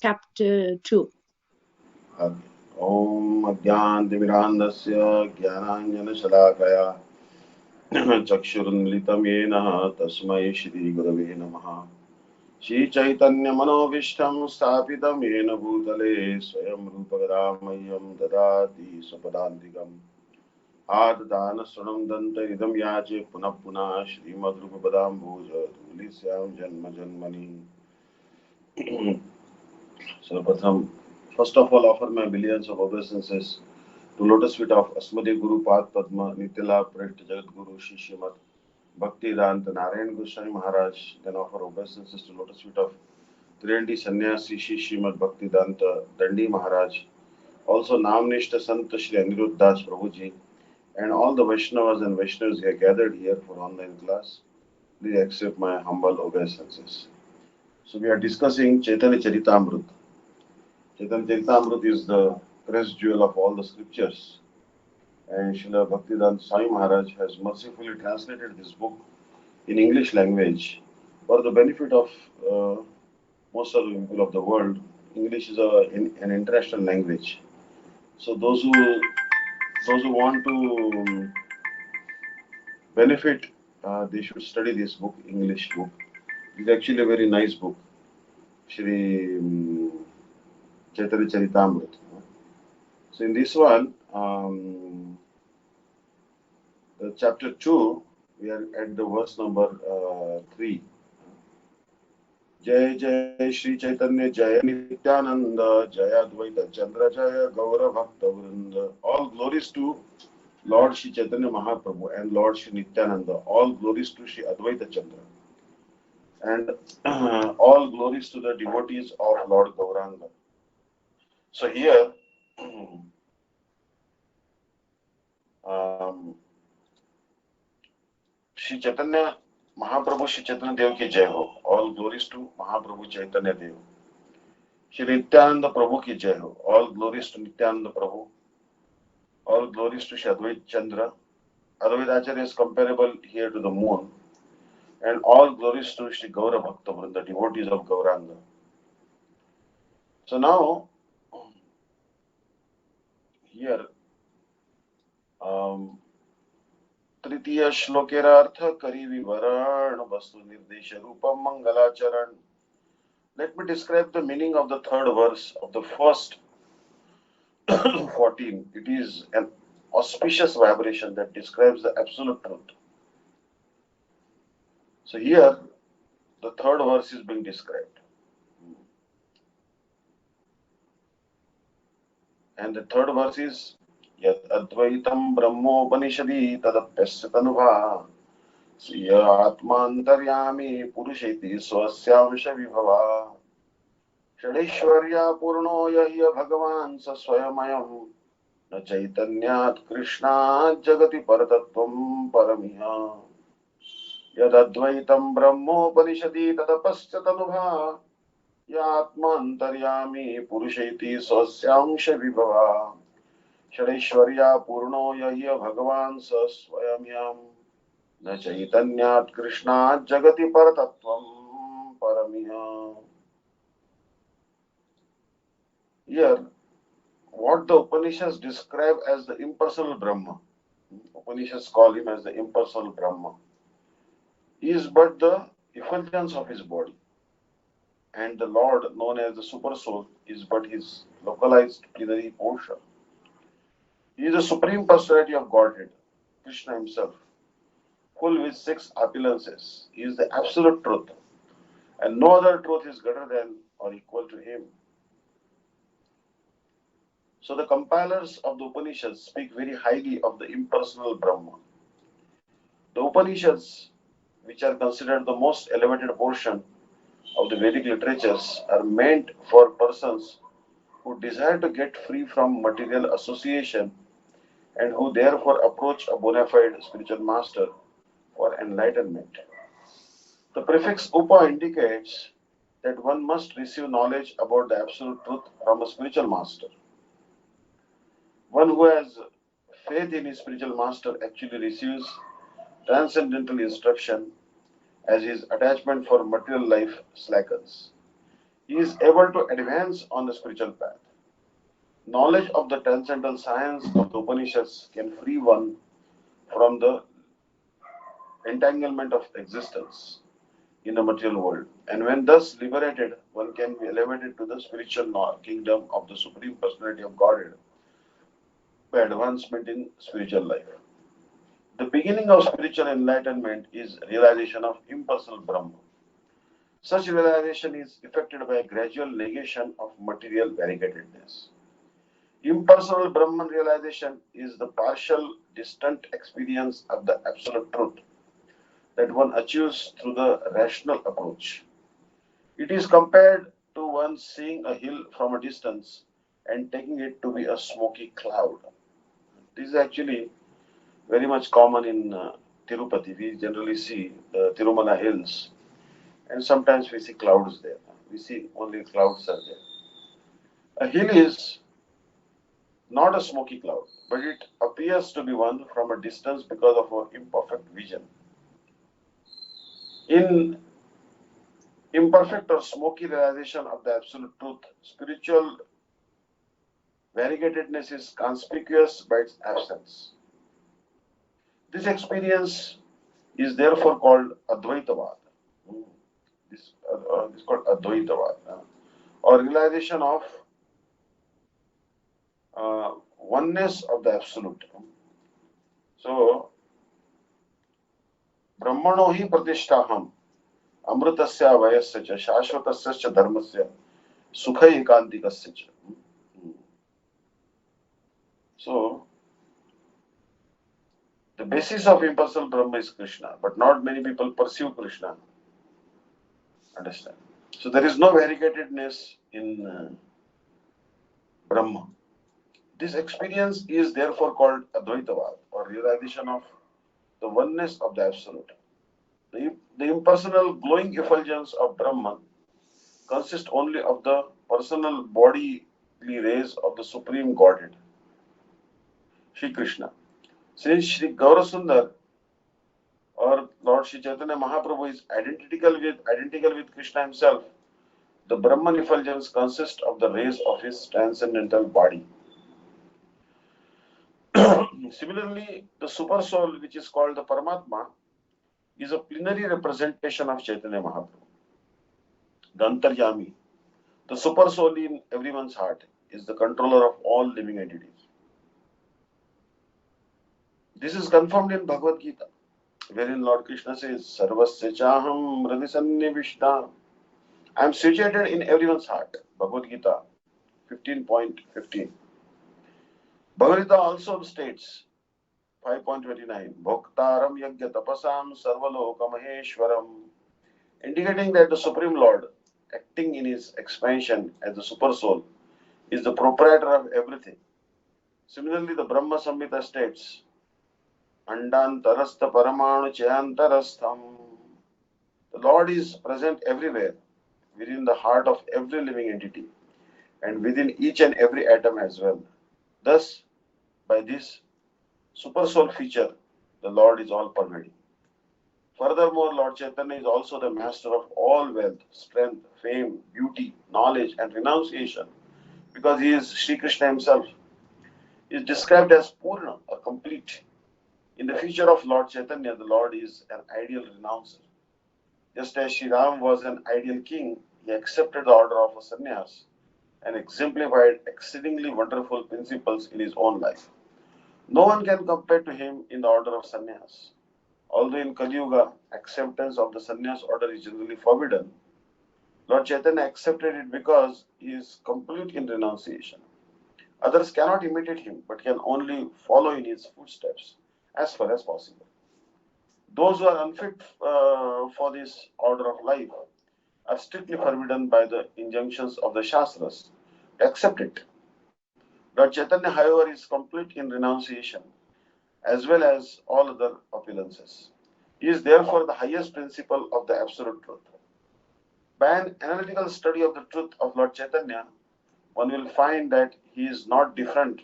chapter 2. ॐ अज्ञानतिमिरान्धस्य ज्ञानाञ्जनशलाकया चक्षुरुन्मिलितं येन तस्मै श्रीगुरवे नमः। श्रीचैतन्यमनोभीष्टं स्थापितं येन भूतले स्वयं रूपकदा मह्यं ददाति स्वपदान्तिकम्। आददानशृणं दन्तरिदं याचे पुनः पुनः श्रीमद्रूपपदाम्बोज धूलिस्यां जन्म जन्मनि। सर्वप्रथम, first of all, offer my billions of obeisances to lotus feet of Asmadi Guru Pad Padma Nitila Prit Jagat Guru Shishimat Bhakti Dant Narayan Goswami Maharaj. Then offer obeisances to lotus feet of Triandi Sannyasi Shishimat Bhakti Danta Dandi Maharaj. Also Namnishta Sant Shri Anirudh Das Prabhuji and all the Vaishnavas and Vaishnavas who are gathered here for online class. Please accept my humble obeisances. So we are discussing Chaitanya Charitamrita. Chaitanya Charitamrita is the press jewel of all the scriptures, and Srila Bhaktivedanta Swami Maharaj has mercifully translated this book in English language for the benefit of most of the people of the world. English is an international language, so those who want to benefit, they should study this book, English book. It's actually a very nice book, Shri Chaitanya Charitamrita. So in this one, chapter 2, we are at the verse number 3. जय जय श्री चैतन्य जय नित्यानंद जय अद्वैत चंद्र जय गौर भक्त वृंद. All glories to Lord Shri Chaitanya Mahaprabhu and Lord Shri Nityananda. All glories to Shri Advaita Chandra. And all glories to the devotees of Lord Gauranga. So here, um, Shri Chaitanya Mahaprabhu Shri Chaitanya Dev ki jai ho. All glories to Mahaprabhu Chaitanya Dev. Shri Nityananda Prabhu ki jai ho. All glories to Nityananda Prabhu. All glories to Shri Advait Chandra. Advait Acharya is comparable here to the moon. And all glories to Shri Gaura Bhakta Vrinda, the devotees of Gauranga. So now, here, तृतीय श्लोकेर अर्थ करी विवरण वस्तु निर्देश रूपम मंगलाचरण. Let me describe the meaning of the third verse of the first 14. It is an auspicious vibration that describes the absolute truth. So here, the third verse is being described. And the third verse is Yat Advaitam Brahmopanishadi Tadapyasya Tanubha Sriya Atmantaryami Purusheti Swasyaamsha Vibhava Shadeshwarya Purno Yahya Bhagavan Saswayamayam Na Chaitanyat Krishna Jagati Paratatvam Paramiha Yad Advaitam Brahmopanishadi Tadapasya Tanubha Yatmantaryami Purusheti Swasyaamsha Vibhava षडैश्वर्या पूर्णो यह्य भगवान् स स्वयम्यं न चैतन्यात् कृष्णात् जगति परतत्त्वं परमिह. Here, what the Upanishads describe as the impersonal Brahma, Upanishads call him as the impersonal Brahma, is but the effulgence of his body, and the Lord, known as the Super Soul, is but his localized plenary portion. He is the Supreme Personality of Godhead, Krishna himself, full with six opulences. He is the absolute truth, and no other truth is greater than or equal to him. So the compilers of the Upanishads speak very highly of the impersonal Brahma. The Upanishads, which are considered the most elevated portion of the Vedic literatures, are meant for persons who desire to get free from material association and who therefore approach a bona fide spiritual master for enlightenment. The prefix upa indicates that one must receive knowledge about the absolute truth from a spiritual master. One who has faith in his spiritual master actually receives transcendental instruction as his attachment for material life slackens. he is able to advance on the spiritual path. Knowledge of the transcendental science of the Upanishads can free one from the entanglement of existence in the material world. And when thus liberated, one can be elevated to the spiritual kingdom of the Supreme Personality of Godhead by advancement in spiritual life. The beginning of spiritual enlightenment is realization of impersonal Brahma. Such realization is effected by a gradual negation of material variegatedness. Impersonal Brahman realization is the partial, distant experience of the absolute truth that one achieves through the rational approach. It is compared to one seeing a hill from a distance and taking it to be a smoky cloud. This is actually very much common in Tirupati. We generally see the Tirumala hills, and sometimes we see clouds there. We see only clouds are there. A hill is not a smoky cloud, but it appears to be one from a distance because of our imperfect vision. In imperfect or smoky realization of the absolute truth, spiritual variegatedness is conspicuous by its absence. This experience is therefore called Advaitavad. This is called Advaitavad, or realization of oneness of the absolute. So, Brahmano hi pratishtaham amrutasya vayasya cha shashvatasya cha dharmasya sukha ekantikasya cha. So, the basis of impersonal Brahma is Krishna, but not many people pursue Krishna. Understand? So, there is no variegatedness in Brahma. This experience is therefore called Advaitavad, or realization of the oneness of the Absolute. The impersonal glowing effulgence of Brahman consists only of the personal bodily rays of the Supreme Godhead, Sri Krishna. Since Sri Gaurasundar or Lord Sri Chaitanya Mahaprabhu is identical with Krishna himself, the Brahman effulgence consists of the rays of his transcendental body. Similarly, the super soul, which is called the Paramatma, is a plenary representation of Chaitanya Mahaprabhu. The Antaryami, the super soul in everyone's heart, is the controller of all living entities. This is confirmed in Bhagavad Gita, wherein Lord Krishna says, Sarvasya chaham hridisannivishta. I am situated in everyone's heart. Bhagavad Gita 15.15. Bhagavad Gita also states 5.29, Bhoktaram yagya tapasam sarvaloka maheshwaram, indicating that the Supreme Lord, acting in his expansion as the super soul, is the proprietor of everything. Similarly, the Brahma Samhita states, Andantarastha paramanu chayantarastham. The Lord is present everywhere, within the heart of every living entity, and within each and every atom as well. Thus, by this super soul feature, the Lord is all pervading. Furthermore, Lord Chaitanya is also the master of all wealth, strength, fame, beauty, knowledge, and renunciation, because he is Sri Krishna himself. He is described as Purna, a complete. In the feature of Lord Chaitanya, the Lord is an ideal renouncer. Just as Sri Ram was an ideal king, he accepted the order of a sannyas and exemplified exceedingly wonderful principles in his own life. No one can compare to him in the order of sannyas. Although in Kali Yuga, acceptance of the sannyas order is generally forbidden, Lord Chaitanya accepted it because he is complete in renunciation. Others cannot imitate him, but can only follow in his footsteps as far as possible. Those who are unfit for this order of life are strictly forbidden by the injunctions of the Shastras to accept it. Lord Chaitanya, however, is complete in renunciation as well as all other opulences. He is therefore the highest principle of the absolute truth. By an analytical study of the truth of Lord Chaitanya, one will find that he is not different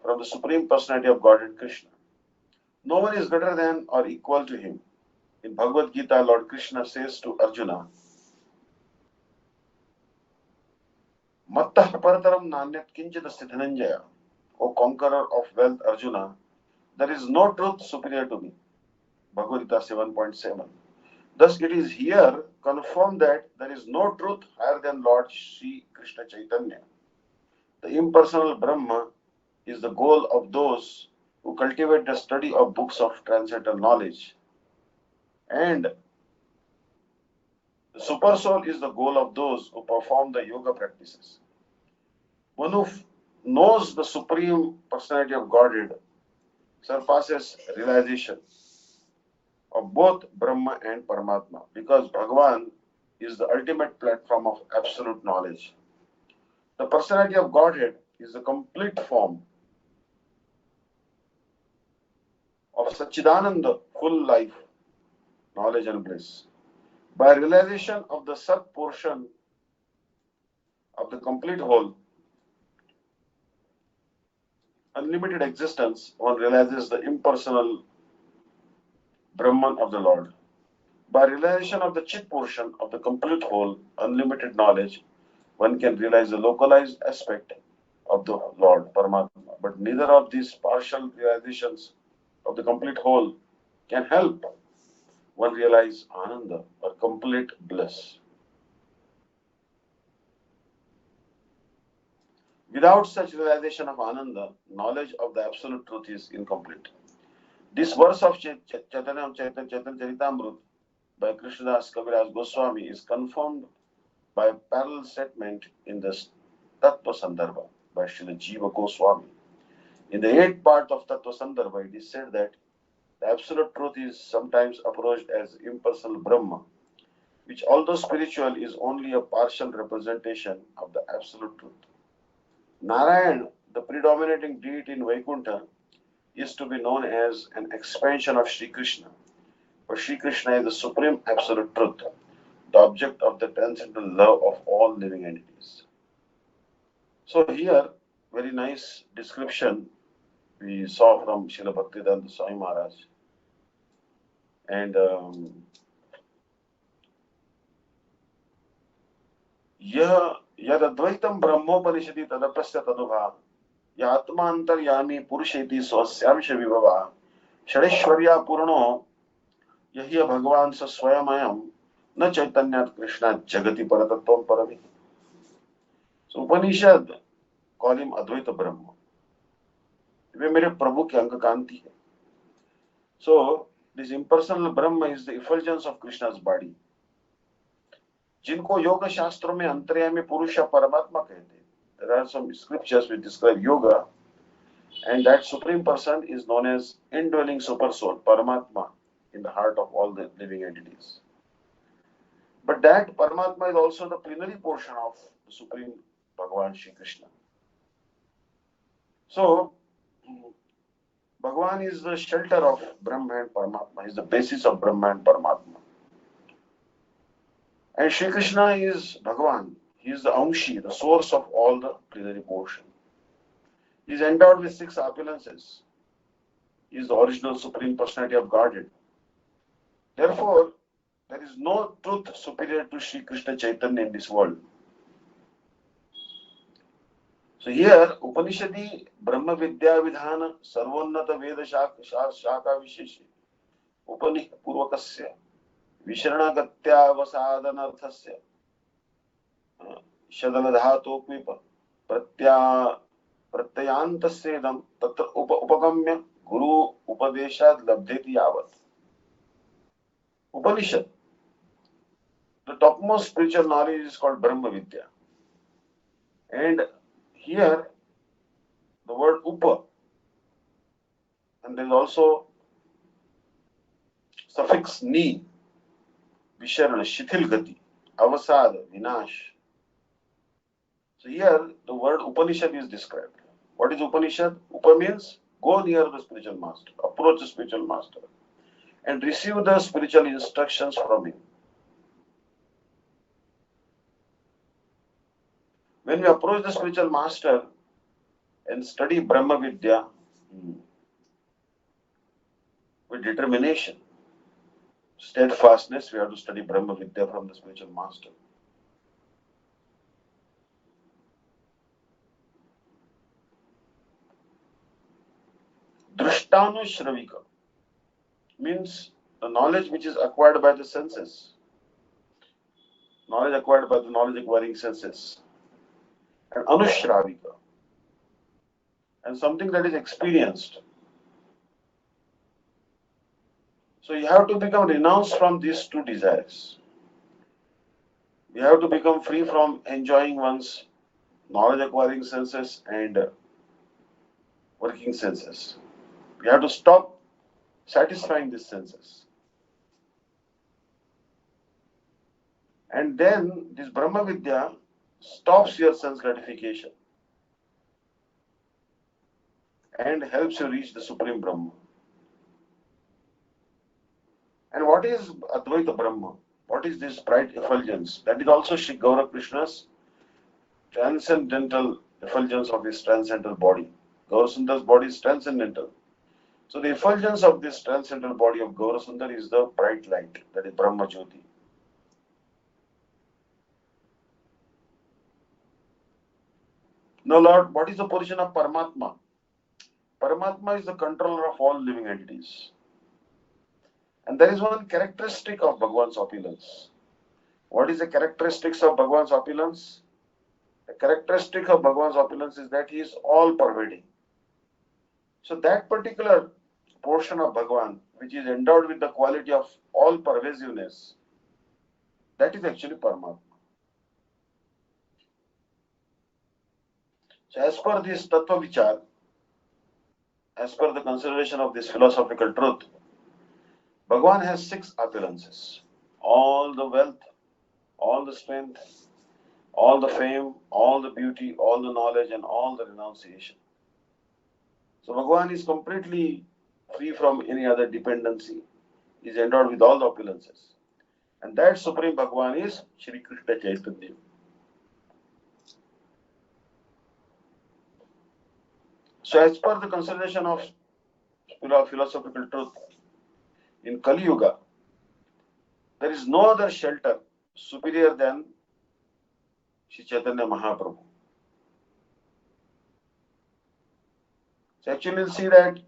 from the Supreme Personality of Godhead Krishna. No one is greater than or equal to him. In Bhagavad Gita, Lord Krishna says to Arjuna, Mattah parataram nanyat kinchidasya Dhananjaya. O conqueror of wealth Arjuna, there is no truth superior to me. Bhagavad Gita 7.7. Thus it is here confirmed that there is no truth higher than Lord Sri Krishna Chaitanya. The impersonal Brahma is the goal of those who cultivate the study of books of transcendental knowledge. And the super soul is the goal of those who perform the yoga practices. One who knows the Supreme Personality of Godhead surpasses realization of both Brahma and Paramatma, because Bhagavan is the ultimate platform of absolute knowledge. The personality of Godhead is the complete form of Satchidananda, full life, knowledge and bliss. By realization of the Sat portion of the complete whole, unlimited existence, one realizes the impersonal Brahman of the Lord. By realization of the Chit portion of the complete whole, unlimited knowledge, one can realize the localized aspect of the Lord, Paramatma. But neither of these partial realizations of the complete whole can help one realize Ananda, or complete bliss. Without such realization of Ananda, knowledge of the absolute truth is incomplete. This verse of Chaitanya Charitamrita by Krishnadas Kaviraj Goswami is confirmed by a parallel statement in the Tattva Sandarbha by Srila Jiva Goswami. In the 8th part of Tattva Sandarbha, it is said that the absolute truth is sometimes approached as impersonal Brahma, which, although spiritual, is only a partial representation of the absolute truth. Narayan, the predominating deity in Vaikuntha, is to be known as an expansion of Sri Krishna. For Sri Krishna is the supreme absolute truth, the object of the transcendental love of all living entities. So here, very nice description we saw from Srila Bhaktivedanta Swami Maharaj. And यद्वैतम ब्रह्मोपनिषदि तदपस्य तदुभा या आत्मांतर्यामी पुरुषेति स्वस्यांश विभवा षडैश्वर्या पूर्णो यही भगवान स स्वयमयम न चैतन्यात् कृष्णात् जगति परतत्वम परमि. So Upanishad call him Advaita Brahma. वे मेरे प्रभु की अंग कांति है. So this impersonal Brahma is the effulgence of Krishna's body. जिनको योग शास्त्रों में अंतर्यामी पुरुष या परमात्मा कहते हैं. There are some scriptures which describe yoga, and that supreme person is known as indwelling super soul, Paramatma, in the heart of all the living entities. But that Paramatma is also the plenary portion of the supreme Bhagavan Shri Krishna. So Bhagavan is the shelter of Brahma and Paramatma, is the basis of Brahma and Paramatma. And Shri Krishna is Bhagavan. He is the Amshi, the source of all the plenary portion. He is endowed with 6 opulences. He is the original Supreme Personality of Godhead. Therefore, there is no truth superior to Shri Krishna Chaitanya in this world. So here, Upanishadi Brahma Vidya Vidhana Sarvonnata Veda Shaka Visheshi Upani Purvakasya Visharanagatya Vasadanarthasya Shadaladhatokvipa Pratyayantasya Tatra Upagamya Guru Upadeshad Labdheti Yavat. Upanishad, the topmost spiritual knowledge, is called Brahma Vidya. And here, the word Upa, and there is also suffix Ni, Visharana, Shithil Gati, Avasad, Vinash. So here, the word Upanishad is described. What is Upanishad? Upa means go near the spiritual master, approach the spiritual master, and receive the spiritual instructions from him. When we approach the spiritual master and study Brahma Vidya with determination, steadfastness, we have to study Brahma Vidya from the spiritual master. Ashtanushravika means the knowledge which is acquired by the senses, knowledge acquired by the knowledge acquiring senses, and Anushravika, and something that is experienced. So you have to become renounced from these two desires. You have to become free from enjoying one's knowledge acquiring senses and working senses. You have to stop satisfying these senses. And then this Brahma Vidya stops your sense gratification and helps you reach the Supreme Brahma. And what is Advaita Brahma? What is this bright effulgence? That is also Sri Gaura Krishna's transcendental effulgence of his transcendental body. Gaurasundar's body is transcendental. So the effulgence of this transcendental body of Gaurasundar is the bright light, that is Brahma Jyoti. Now Lord, what is the position of Paramatma? Paramatma is the controller of all living entities. And there is one characteristic of Bhagwan's opulence. What is the characteristics of Bhagwan's opulence? The characteristic of Bhagwan's opulence is that he is all pervading. So that particular portion of Bhagwan, which is endowed with the quality of all pervasiveness, that is actually Paramatma. So as per this Tattva Vichar, as per the consideration of this philosophical truth, Bhagwan has 6 opulences. All the wealth, all the strength, all the fame, all the beauty, all the knowledge, and all the renunciation. So Bhagwan is completely free from any other dependency. He is endowed with all the opulences. And that Supreme Bhagwan is Shri Krishna Chaitanya. So as per the consideration of philosophical truth, in Kali Yuga, there is no other shelter superior than Shri Chaitanya Mahaprabhu. So actually you'll see that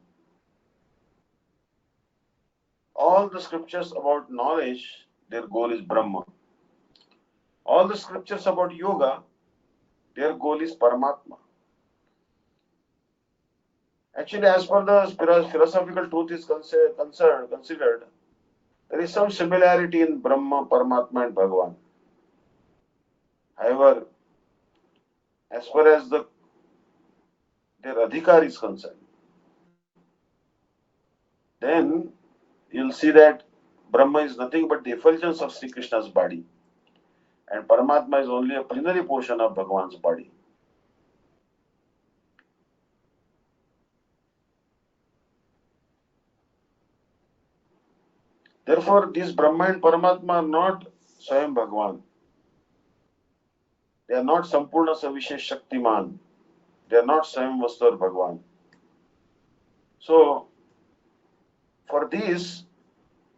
all the scriptures about knowledge, their goal is Brahma. All the scriptures about yoga, their goal is Paramatma. Actually, as per the philosophical truth is considered, there is some similarity in Brahma, Paramatma and Bhagavan. However, as far as their adhikar is concerned, then you'll see that Brahma is nothing but the effulgence of Sri Krishna's body, and Paramatma is only a plenary portion of Bhagavan's body. Therefore, these Brahma and Paramatma are not Swayam Bhagavan. They are not Sampurna Savishesh Shaktiman. They are not Swayam Vastur Bhagavan. So, for this,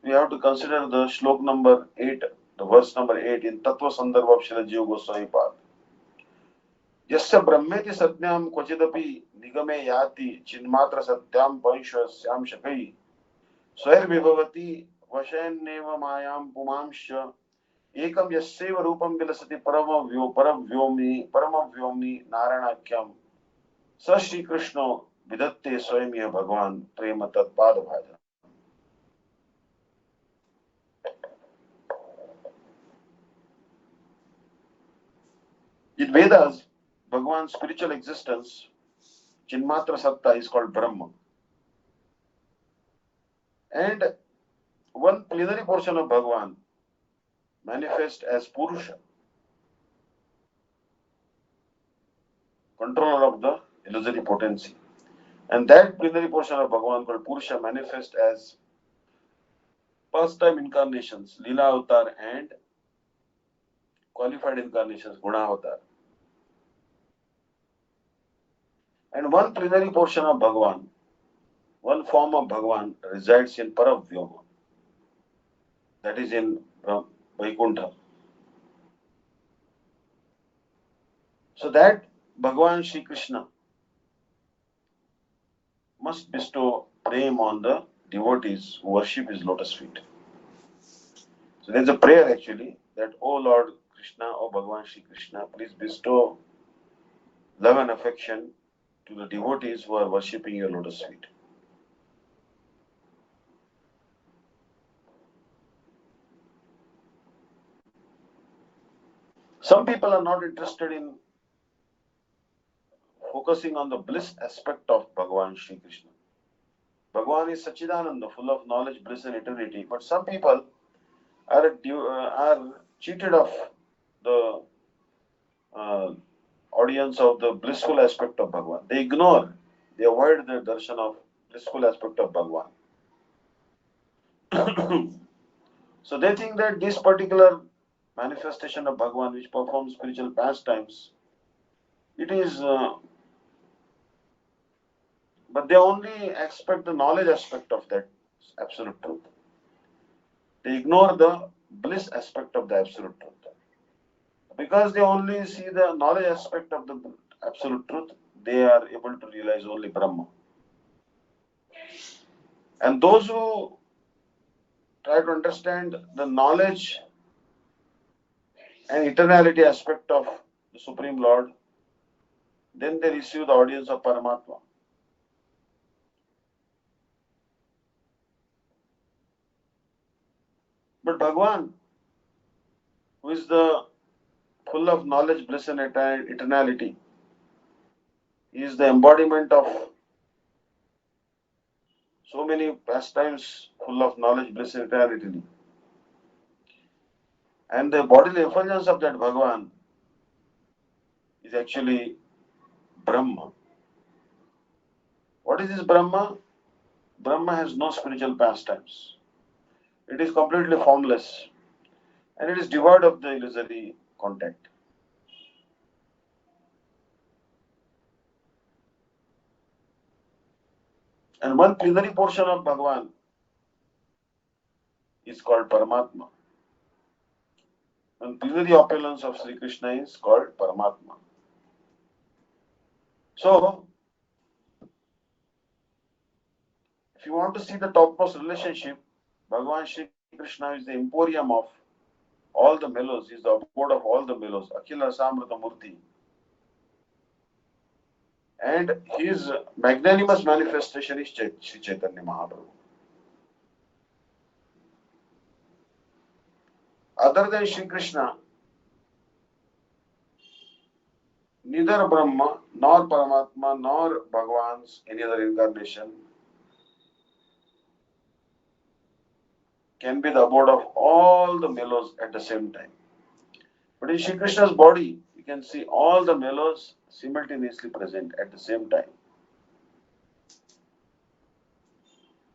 we have to consider the shlok number 8, the verse number 8 in Tattva Sandarbha of Srila Jiva Goswami Pad. Yasya brahmeti satyam kvachidapi nigame yati chinmatra satyam panshvasyam shakai swair vibhavati vashayneva mayam pumamsha ekam yasyeva rupam vilasati paramavyomi naranakyam sa Shri Krishna vidatte swayam Bhagavan prema tatpad bhajan. In Vedas, Bhagavan's spiritual existence, Chinmatra Satta, is called Brahma. And one plenary portion of Bhagavan manifests as Purusha, controller of the illusory potency. And that plenary portion of Bhagavan called Purusha manifests as past-time incarnations, Leela Avatar, and qualified incarnations, Guna Avatar. And one plenary portion of Bhagavan, one form of Bhagavan resides in Paravyoma, that is in Vaikuntha. So that Bhagavan Shri Krishna must bestow prem on the devotees who worship his lotus feet. So there's a prayer actually that, O Lord Krishna, O Bhagavan Shri Krishna, please bestow love and affection to the devotees who are worshipping your lotus feet. Some people are not interested in focusing on the bliss aspect of Bhagavan Shri Krishna. Bhagavan is Sachidananda, full of knowledge, bliss, and eternity. But some people are cheated of the audience of the blissful aspect of Bhagavan. They avoid the darshan of blissful aspect of Bhagavan. So they think that this particular manifestation of Bhagavan, which performs spiritual pastimes, it is, but they only expect the knowledge aspect of that absolute truth. They ignore the bliss aspect of the absolute truth. Because they only see the knowledge aspect of the absolute truth, they are able to realize only Brahma. And those who try to understand the knowledge and eternality aspect of the Supreme Lord, then they receive the audience of Paramatma. But Bhagavan, who is the full of knowledge, bliss, and eternality, he is the embodiment of so many pastimes full of knowledge, bliss, and eternality. And the bodily effulgence of that Bhagavan is actually Brahma. What is this Brahma? Brahma has no spiritual pastimes. It is completely formless and it is devoid of the illusory contact. And one plenary portion of Bhagavan is called Paramatma. One plenary opulence of Sri Krishna is called Paramatma. So, if you want to see the topmost relationship, Bhagavan Sri Krishna is the emporium of all the mellows, is the abode of all the mellows, Akhila Rasamrita Murti. And his magnanimous manifestation is Sri Chaitanya Mahaprabhu. Other than Sri Krishna, neither Brahma, nor Paramatma, nor Bhagavan's any other incarnation can be the abode of all the mellows at the same time. But in Sri Krishna's body, you can see all the mellows simultaneously present at the same time.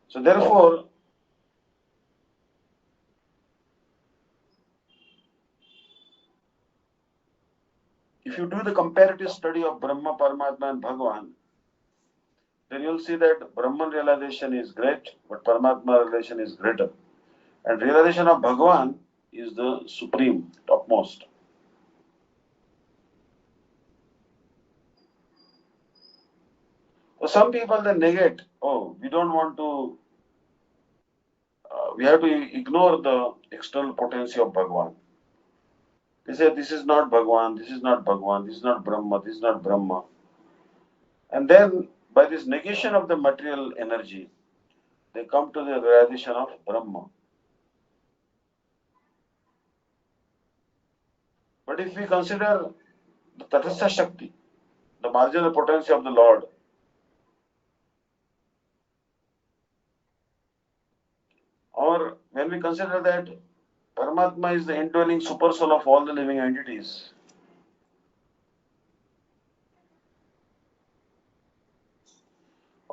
So therefore, if you do the comparative study of Brahma, Paramatma and Bhagavan, then you'll see that Brahman realization is great, but Paramatma realization is greater. And realization of Bhagavan is the supreme, topmost. So some people then negate, we don't want to, we have to ignore the external potency of Bhagavan. They say this is not Bhagavan, this is not Bhagavan, this is not Brahma, this is not Brahma. And then by this negation of the material energy, they come to the realization of Brahma. But if we consider the Tatastha Shakti, the marginal potency of the Lord, or when we consider that Paramatma is the indwelling super soul of all the living entities,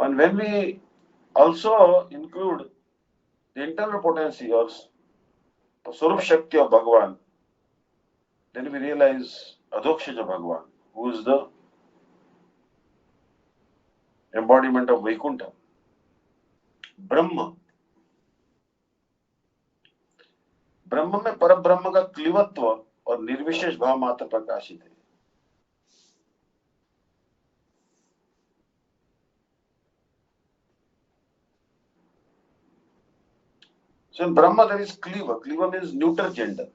and when we also include the internal potency or Swarup Shakti of Bhagavan, then we realize Adhokshaja Bhagavan, who is the embodiment of Vaikuntha. Brahma Brahma में पर ब्रह्म का क्लिवत्व और निर्विशेष भाव मात्र प्रकाशित है. So in Brahma there is Kliva. Kliva means neuter gender,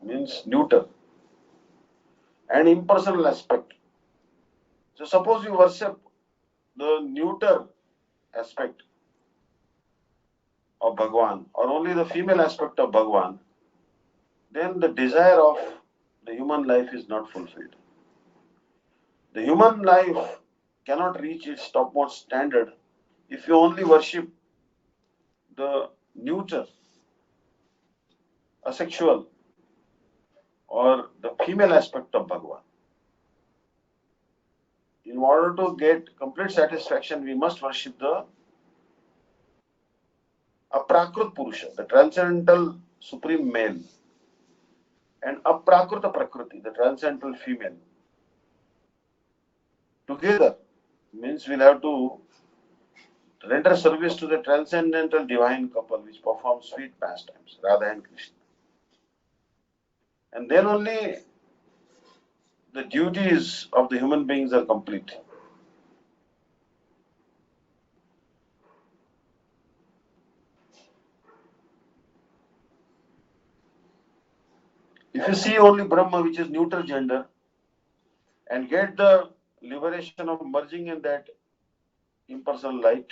means neuter and impersonal aspect. So suppose you worship the neuter aspect of Bhagwan or only the female aspect of Bhagwan, then the desire of the human life is not fulfilled. The human life cannot reach its topmost standard if you only worship the neuter, asexual, or the female aspect of Bhagwan. In order to get complete satisfaction, we must worship the Aprakrut Purusha, the transcendental supreme male, and Aprakruta Prakriti, the transcendental female. Together means we'll have to render service to the transcendental divine couple which performs sweet pastimes, Radha and Krishna. And then only the duties of the human beings are complete. If you see only Brahma, which is neutral gender, and get the liberation of merging in that impersonal light,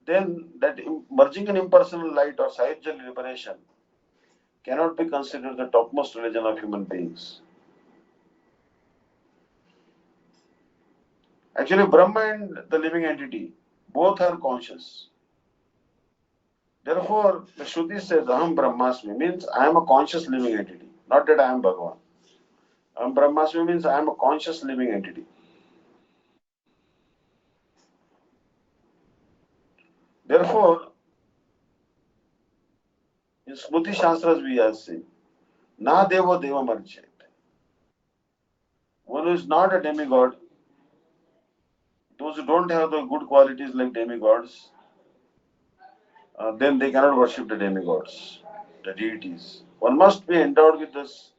then that merging in impersonal light or Sahajya liberation cannot be considered the topmost religion of human beings. Actually, Brahma and the living entity both are conscious. Therefore, the Shruti says Aham Brahmasmi means I am a conscious living entity, not that I am Bhagavan. Aham Brahmasmi means I am a conscious living entity. Therefore, in Smriti Shastras we are saying, Na Devo Deva Marchet. One who is not a demigod, those who don't have the good qualities like demigods, then they cannot worship the demigods, the deities. One must be endowed with this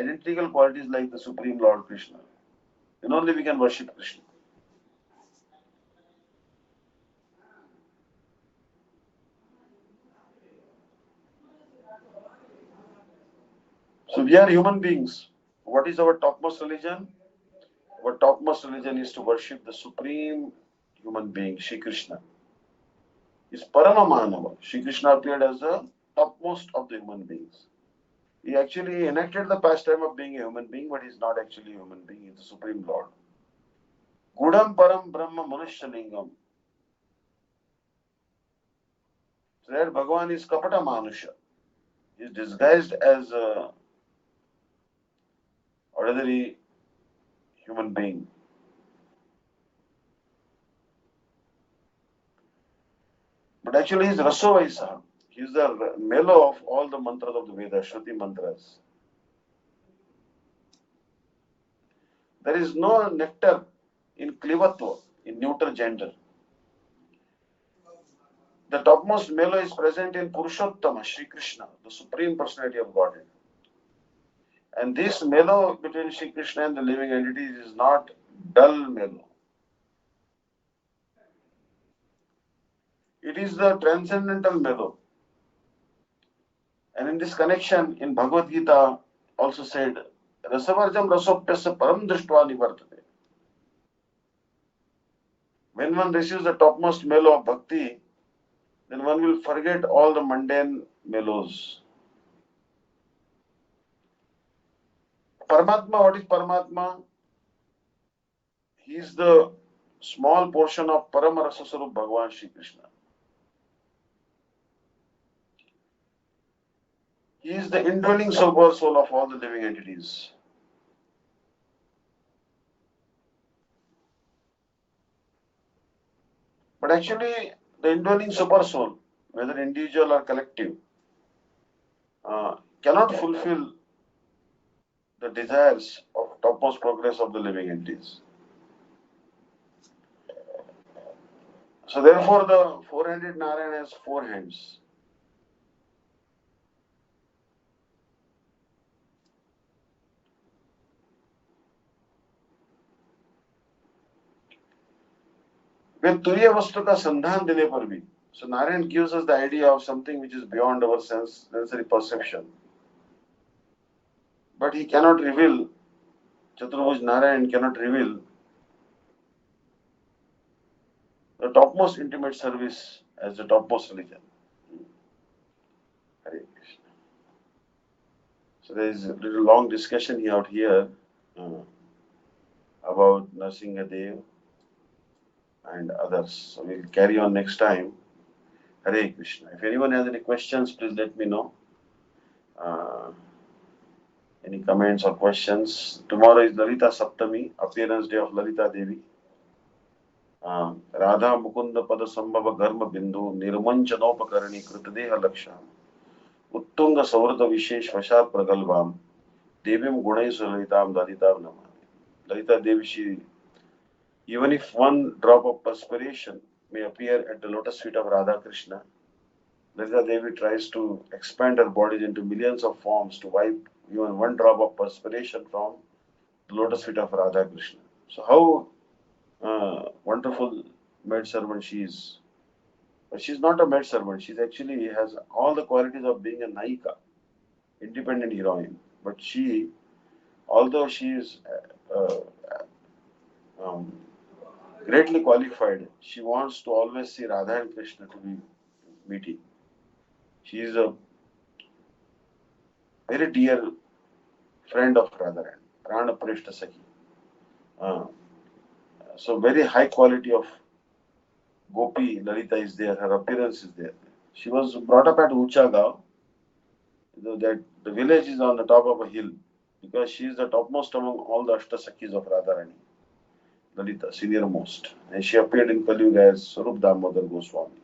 identical qualities like the Supreme Lord Krishna. Then only we can worship Krishna. So we are human beings. What is our topmost religion? Our topmost religion is to worship the supreme human being, Shri Krishna. Is Parama Manava. Shri Krishna appeared as the topmost of the human beings. He actually enacted the pastime of being a human being, but he's not actually a human being, he's the Supreme Lord. Gudam Param Brahma Manushalingam. So that Bhagavan is Kapata Manusha. He is disguised as a ordinary human being. But actually he is Rasovaisa. He is the mellow of all the mantras of the Vedas, Shruti mantras. There is no nectar in Klivatva, in neutral gender. The topmost mellow is present in Purushottama, Shri Krishna, the Supreme Personality of Godhead. And this mellow between Shri Krishna and the living entities is not dull mellow. It is the transcendental mellow. And in this connection, in Bhagavad Gita also said, Rasavarjam rasopyasya param drishtva nivartate. When one receives the topmost mellow of bhakti, then one will forget all the mundane mellows. Paramatma, what is Paramatma? He is the small portion of Paramarasa Sarup Bhagavan Shri Krishna. He is the indwelling soul of all the living entities. But actually, the indwelling super soul, whether individual or collective, cannot fulfill the desires of topmost progress of the living entities. So therefore, the four-handed Narayana has four hands. वे तुरीय वस्तु का संधान देने पर भी. So Narayan gives us the idea of something which is beyond our sensory perception. But he cannot reveal, Chaturabhuj Narayan cannot reveal the topmost intimate service as the topmost religion. Hare Krishna. So there is a little long discussion out here about Nrsingadev and others. So we'll carry on next time. Hare Krishna. If anyone has any questions, please let me know. Any comments or questions? Tomorrow is Lalita Saptami, appearance day of Lalita Devi. Radha Mukunda Pada Sambhava Garma Bindu, Nirmanchanopakarani Kritadeha Laksham, Uttunga Savrata Vishesh Vashat Pragalvam, Devim Gunesu Lalitam Lalitam Namani. Lalita Devi, she, even if one drop of perspiration may appear at the lotus feet of Radha Krishna, Lalita Devi tries to expand her body into millions of forms to wipe even one drop of perspiration from the lotus feet of Radha Krishna. So how wonderful maid servant she is. But she's not a maid servant. She's actually has all the qualities of being a Naika, independent heroine. But she, although she is uh, um, greatly qualified, she wants to always see Radha and Krishna to be meeting. She is a very dear friend of Radharani, Prana Prishta Sakhi. So very high quality of Gopi Lalita is there. Her appearance is there. She was brought up at Uchagaon. That the village is on the top of a hill because she is the topmost among all the Ashtasakhis of Radharani. Lalita, senior most. And she appeared in Kali Yuga as Sarup Damodar Goswami.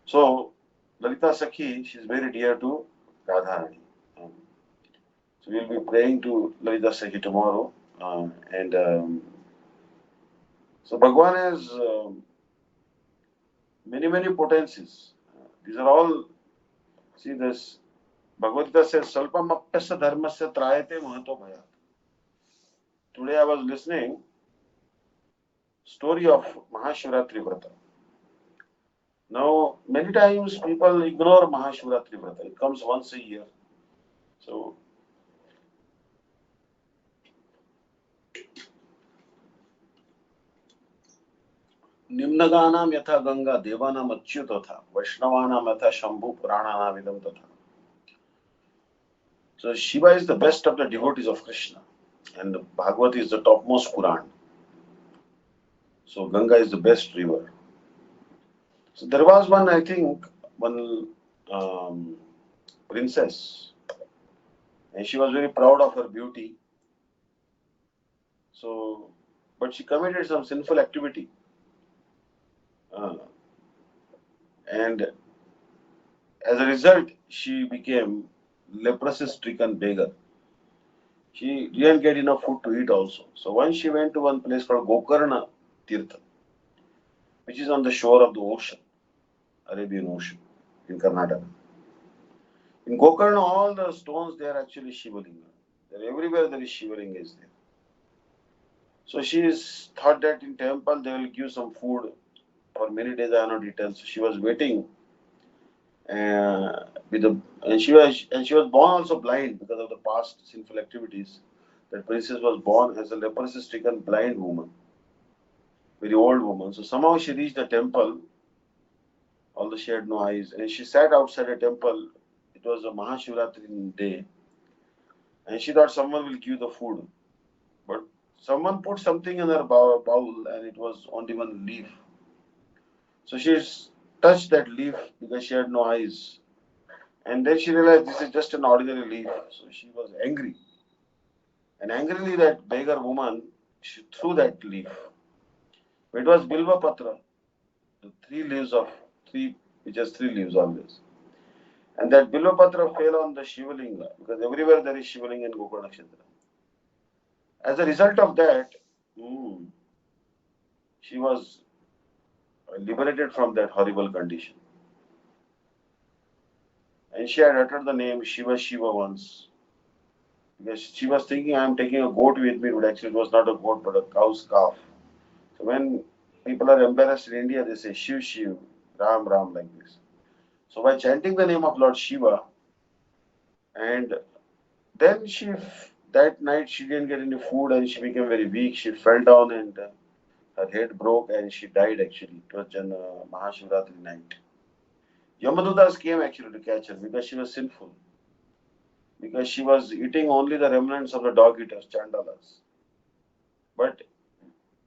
So, Lalita Sakhi, she is very dear to Radharani. So, we will be praying to Lalita Sakhi tomorrow. So, Bhagwan has many potencies. These are all, see this, Bhagavad Gita says, Salpam Apyasya Dharmasya Trayate Mahato Bhayat. Today I was listening story of Mahashivratri Vrata. Now, many times people ignore Mahashivratri Vrata. It comes once a year. So, Nimnaganam yatha Ganga, Devanam achyutatha, Vaishnavanam yatha Shambhu, Purananam idam tatha. So, Shiva is the best of the devotees of Krishna. And Bhagavad is the topmost Puran. So, Ganga is the best river. So, there was one, I think, one princess. And she was very proud of her beauty. So, but she committed some sinful activity. And as a result, she became leprosy-stricken beggar. She didn't get enough food to eat also. So once she went to one place called Gokarna Tirtha, which is on the shore of the ocean, Arabian Ocean, in Karnataka. In Gokarna, all the stones there are actually Shivalinga. Everywhere there is Shivalinga is there. So she is thought that in temple they will give some food. For many days I have no details. So she was waiting. And she was born also blind because of the past sinful activities. That princess was born as a leprosy-stricken blind woman, very old woman. So somehow she reached the temple, although she had no eyes, and she sat outside a temple. It was a Mahashivratri day, and she thought someone will give the food, but someone put something in her bowl, and it was only one leaf. So she touched that leaf because she had no eyes. And then she realized this is just an ordinary leaf. So she was angry. And angrily that beggar woman, she threw that leaf. It was Bilva Patra, the which has three leaves always. And that Bilva Patra fell on the Shivalinga, because everywhere there is Shivalinga in Gokarna Kshetra. As a result of that, she was liberated from that horrible condition. And she had uttered the name Shiva Shiva once. Because she was thinking, I am taking a goat with me, but actually it was not a goat but a cow's calf. So when people are embarrassed in India, they say Shiv Shiv, Ram Ram, like this. So by chanting the name of Lord Shiva, and then that night she didn't get any food and she became very weak. She fell down and her head broke and she died actually. It was on Mahashivratri night. Yamadutas came actually to catch her because she was sinful. Because she was eating only the remnants of the dog eaters, Chandalas. But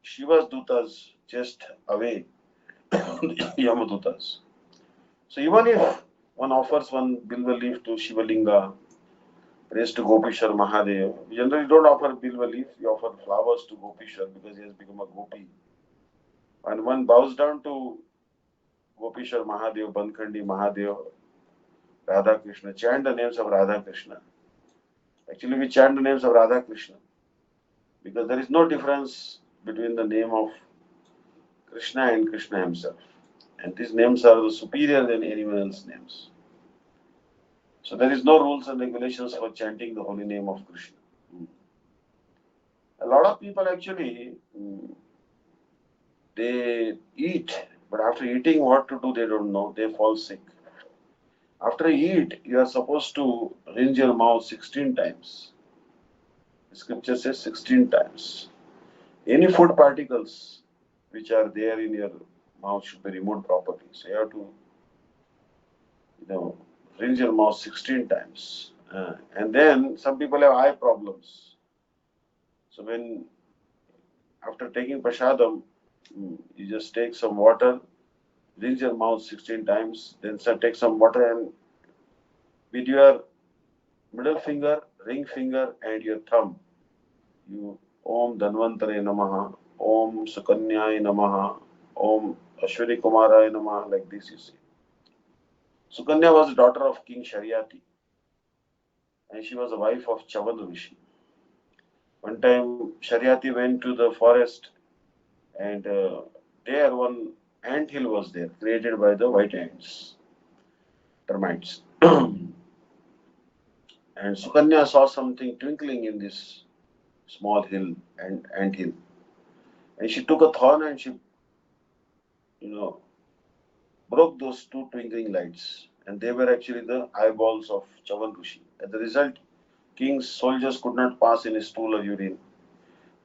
Shiva's Dutas just away Yamadutas. So even if one offers one bilva leaf to Shivalinga, prays to Gopishwar Mahadev, we generally don't offer bilva leaf, we offer flowers to Gopishwar because he has become a gopi. And one bows down to Gopishwar Mahadev, Bankhandi Mahadev, Radha Krishna, chant the names of Radha Krishna. Actually, we chant the names of Radha Krishna because there is no difference between the name of Krishna and Krishna himself. And these names are superior than anyone else's names. So there is no rules and regulations for chanting the holy name of Krishna. A lot of people actually, they eat, but after eating what to do they don't know, they fall sick. After you eat, you are supposed to rinse your mouth 16 times. The scripture says 16 times. Any food particles which are there in your mouth should be removed properly. So you have to, rinse your mouth 16 times. And then some people have eye problems. So when, after taking prasadam, you just take some water, rinse your mouth 16 times, then take some water and with your middle finger, ring finger and your thumb, you Om Dhanvantare Namaha, Om Sukanyai Namaha, Om Ashwini Kumarai Namaha, like this you say. Sukanya was the daughter of King Sharyati and she was the wife of Chavan Rishi. One time Sharyati went to the forest and there one ant hill was there, created by the white ants, termites. And Sukanya saw something twinkling in this small hill and ant hill. And she took a thorn and she, broke those two twinkling lights. And they were actually the eyeballs of Chavan Rishi. As a result, king's soldiers could not pass in his stool or urine.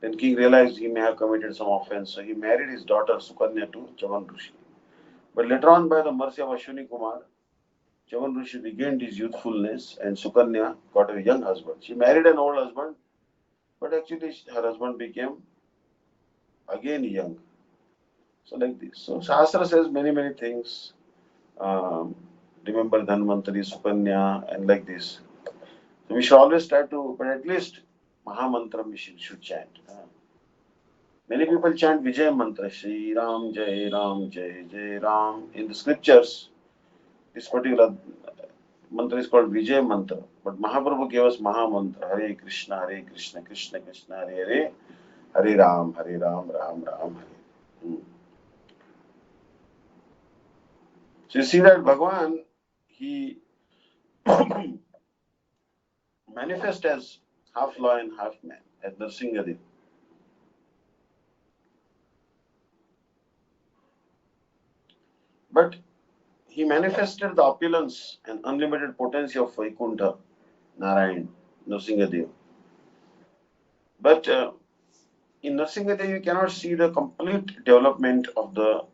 Then king realized he may have committed some offense, so he married his daughter Sukanya to Chavan Rishi. But later on, by the mercy of Ashwini Kumar, Chavan Rishi regained his youthfulness and Sukanya got a young husband. She married an old husband, but actually her husband became again young. So like this. So Shastra says many things. Remember Dhanvantari, Sukanya, and like this. So we should always try to, but at least Mahamantra we should chant. Many people chant Vijay Mantra, Shri Ram, Jai Jai Ram. In the scriptures, this particular mantra is called Vijay Mantra. But Mahaprabhu gave us Maha Mantra, Hare Krishna, Krishna Krishna, Hare Hare, Hare Ram, Ram Ram, Hare. So you see that Bhagavan, he manifests as half lion, half man, as Nrsingadev. But he manifested the opulence and unlimited potency of Vaikuntha, Narayan, Nrsingadev. But in Nrsingadev, you cannot see the complete development of the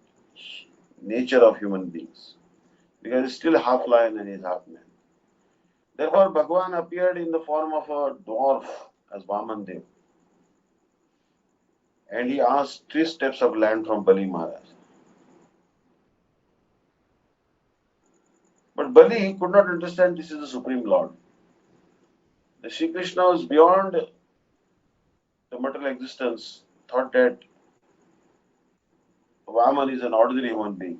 nature of human beings because he's still half lion and he's half man. Therefore, Bhagavan appeared in the form of a dwarf as Vamandev. And he asked 3 steps of land from Bali Maharaj. But Bali could not understand this is the Supreme Lord. The Sri Krishna was beyond the material existence, thought that Vaman is an ordinary human being.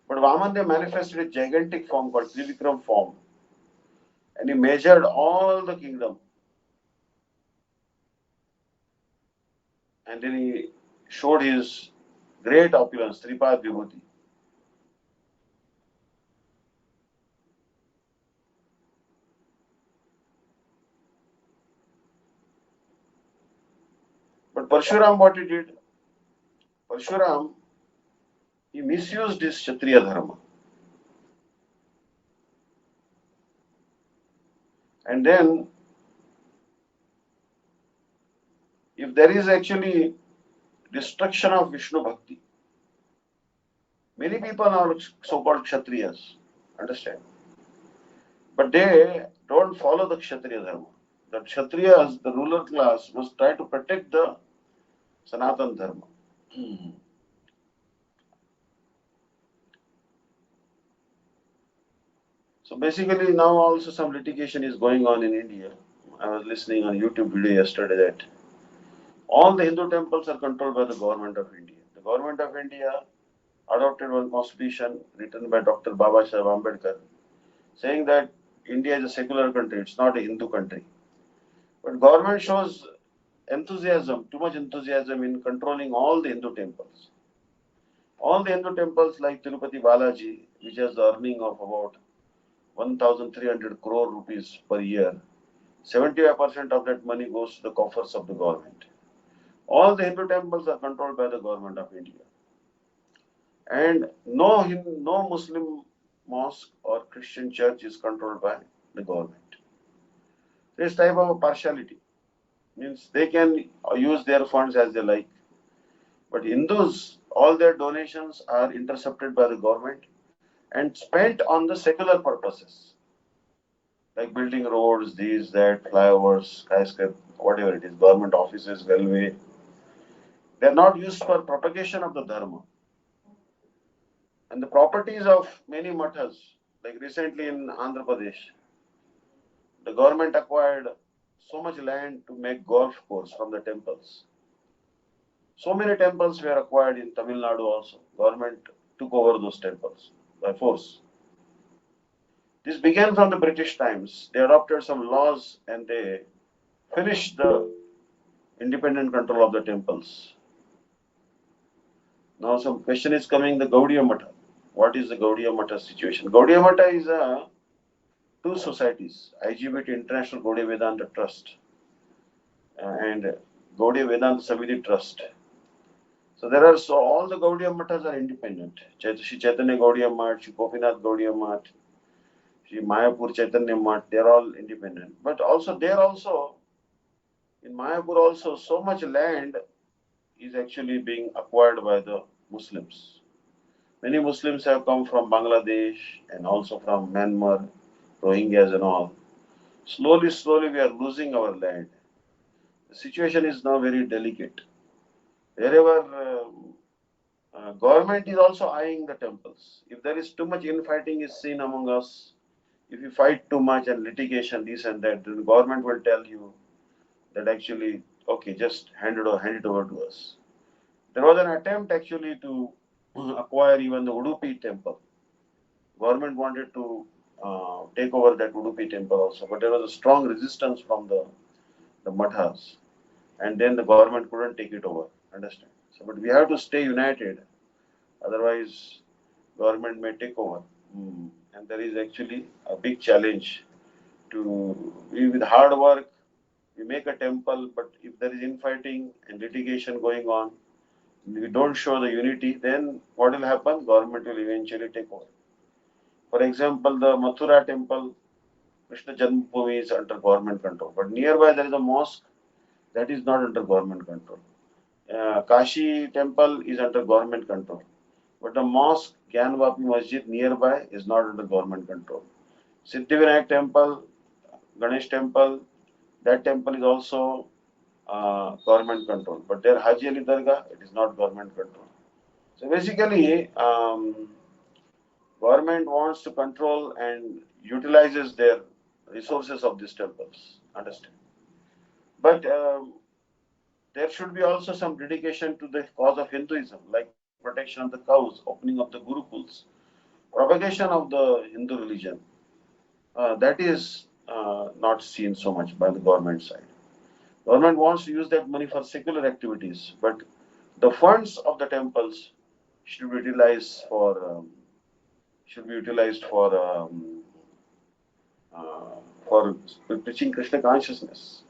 But Vaman they manifested a gigantic form called Trivikram form. And he measured all the kingdom. And then he showed his great opulence, Tripad Vibhuti. But Parshuram, what he did? Parshuram, he misused his Kshatriya dharma. And then, if there is actually destruction of Vishnu Bhakti, many people are so-called Kshatriyas, understand? But they don't follow the Kshatriya dharma. The Kshatriyas, the ruler class, must try to protect the Sanatan dharma. So basically now also some litigation is going on in India. I was listening on YouTube video yesterday that all the Hindu temples are controlled by the government of India. The government of India adopted one constitution written by Dr. Babasaheb Ambedkar saying that India is a secular country, it's not a Hindu country. But government shows enthusiasm, too much enthusiasm in controlling all the Hindu temples. All the Hindu temples like Tirupati Balaji, which has the earning of about 1,300 crore rupees per year, 75% of that money goes to the coffers of the government. All the Hindu temples are controlled by the government of India. And no Muslim mosque or Christian church is controlled by the government. This type of partiality means they can use their funds as they like. But Hindus, all their donations are intercepted by the government and spent on the secular purposes, like building roads, these, that, flyovers, skyscraper, whatever it is, government offices, railway. They are not used for propagation of the dharma. And the properties of many mathas, like recently in Andhra Pradesh, the government acquired so much land to make golf course from the temples. So many temples were acquired in Tamil Nadu also. Government took over those temples by force. This began from the British times. They adopted some laws and they finished the independent control of the temples. Now some question is coming, the Gaudiya Matha. What is the Gaudiya Matha situation? Gaudiya Matha is two societies, IGBT International Gaudiya Vedanta Trust and Gaudiya Vedanta Samiti Trust. So there are all the Gaudiya Mathas are independent. Shri Chaitanya Gaudiya Math, Shri Gopinath Gaudiya Math, Shri Mayapur Chaitanya Math, they are all independent. But also in Mayapur also so much land is actually being acquired by the Muslims. Many Muslims have come from Bangladesh and also from Myanmar, Rohingyas and all. Slowly we are losing our land. The situation is now very delicate. Wherever government is also eyeing the temples. If there is too much infighting is seen among us, if you fight too much and litigation, this and that, then the government will tell you that actually, okay, just hand it over to us. There was an attempt actually to acquire even the Udupi temple. Government wanted to take over that Udupi temple also, but there was a strong resistance from the mathas, and then the government couldn't take it over. Understand? So, but we have to stay united, otherwise, government may take over. And there is actually a big challenge to with hard work. We make a temple, but if there is infighting and litigation going on, we don't show the unity, then what will happen? Government will eventually take over. For example, the Mathura temple, Krishna Janmabhoomi is under government control, but nearby there is a mosque that is not under government control. Kashi temple is under government control, but the mosque Gyanvapi Masjid nearby is not under government control. Siddhivinayak temple, Ganesh temple, that temple is also government control, but their Haji Ali Dargah, it is not government control. So basically, government wants to control and utilizes their resources of these temples. Understand? But there should be also some dedication to the cause of Hinduism, like protection of the cows, opening of the gurukuls, propagation of the Hindu religion. That is not seen so much by the government side. Government wants to use that money for secular activities, but the funds of the temples should be utilized for for preaching Krishna consciousness,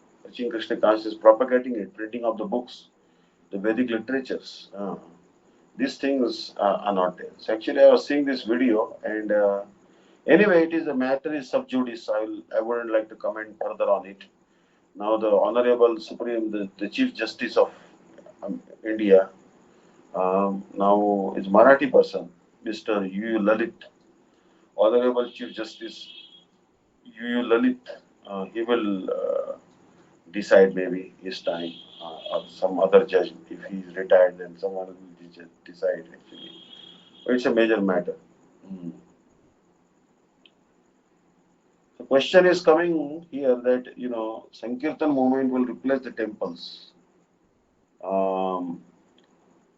propagating it, printing of the books, the Vedic literatures. these things are not there. So actually, I was seeing this video, and anyway, it is a matter is sub judice. I wouldn't like to comment further on it. Now, the Honorable Supreme, the Chief Justice of India, now is Marathi person, Mr. U. Lalit, Honorable Chief Justice U. Lalit. He will decide maybe his time, or some other judge. If he is retired, then someone will decide actually. It's a major matter. Mm. The question is coming here that Sankirtan movement will replace the temples. Um,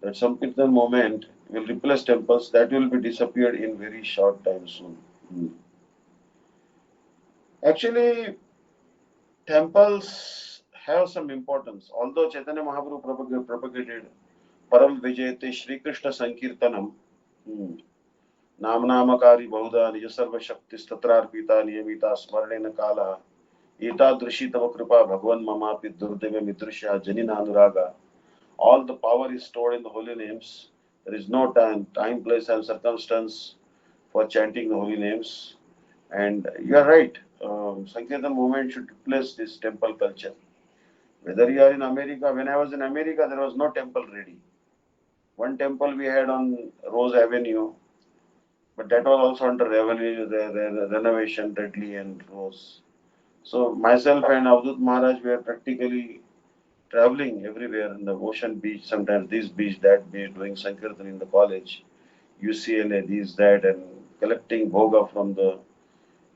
that Sankirtan movement will replace temples that will be disappeared in very short time soon. Mm. Actually, temples have some importance. Although Chaitanya Mahaprabhu propagated Param Vijayate Shri Krishna Sankirtanam, नामनामकारी बहुधा निज सर्व शक्ति स्तत्रार्पिता नियमिता स्मरणेन काला एतादृशी तव कृपा भगवन् ममापि दुर्दैव मिदृश्या जनिनानुरागा. All the power is stored in the holy names. There is no time, place, and circumstance for chanting the holy names. And you are right. Sankirtan movement should replace this temple culture. Whether you are in America, when I was in America, there was no temple ready. One temple we had on Rose Avenue, but that was also under renovation, Redley and Rose. So myself and Avdut Maharaj were practically traveling everywhere in the ocean beach, sometimes this beach, that beach, doing Sankirtan in the college, UCLA, this, that, and collecting bhoga from the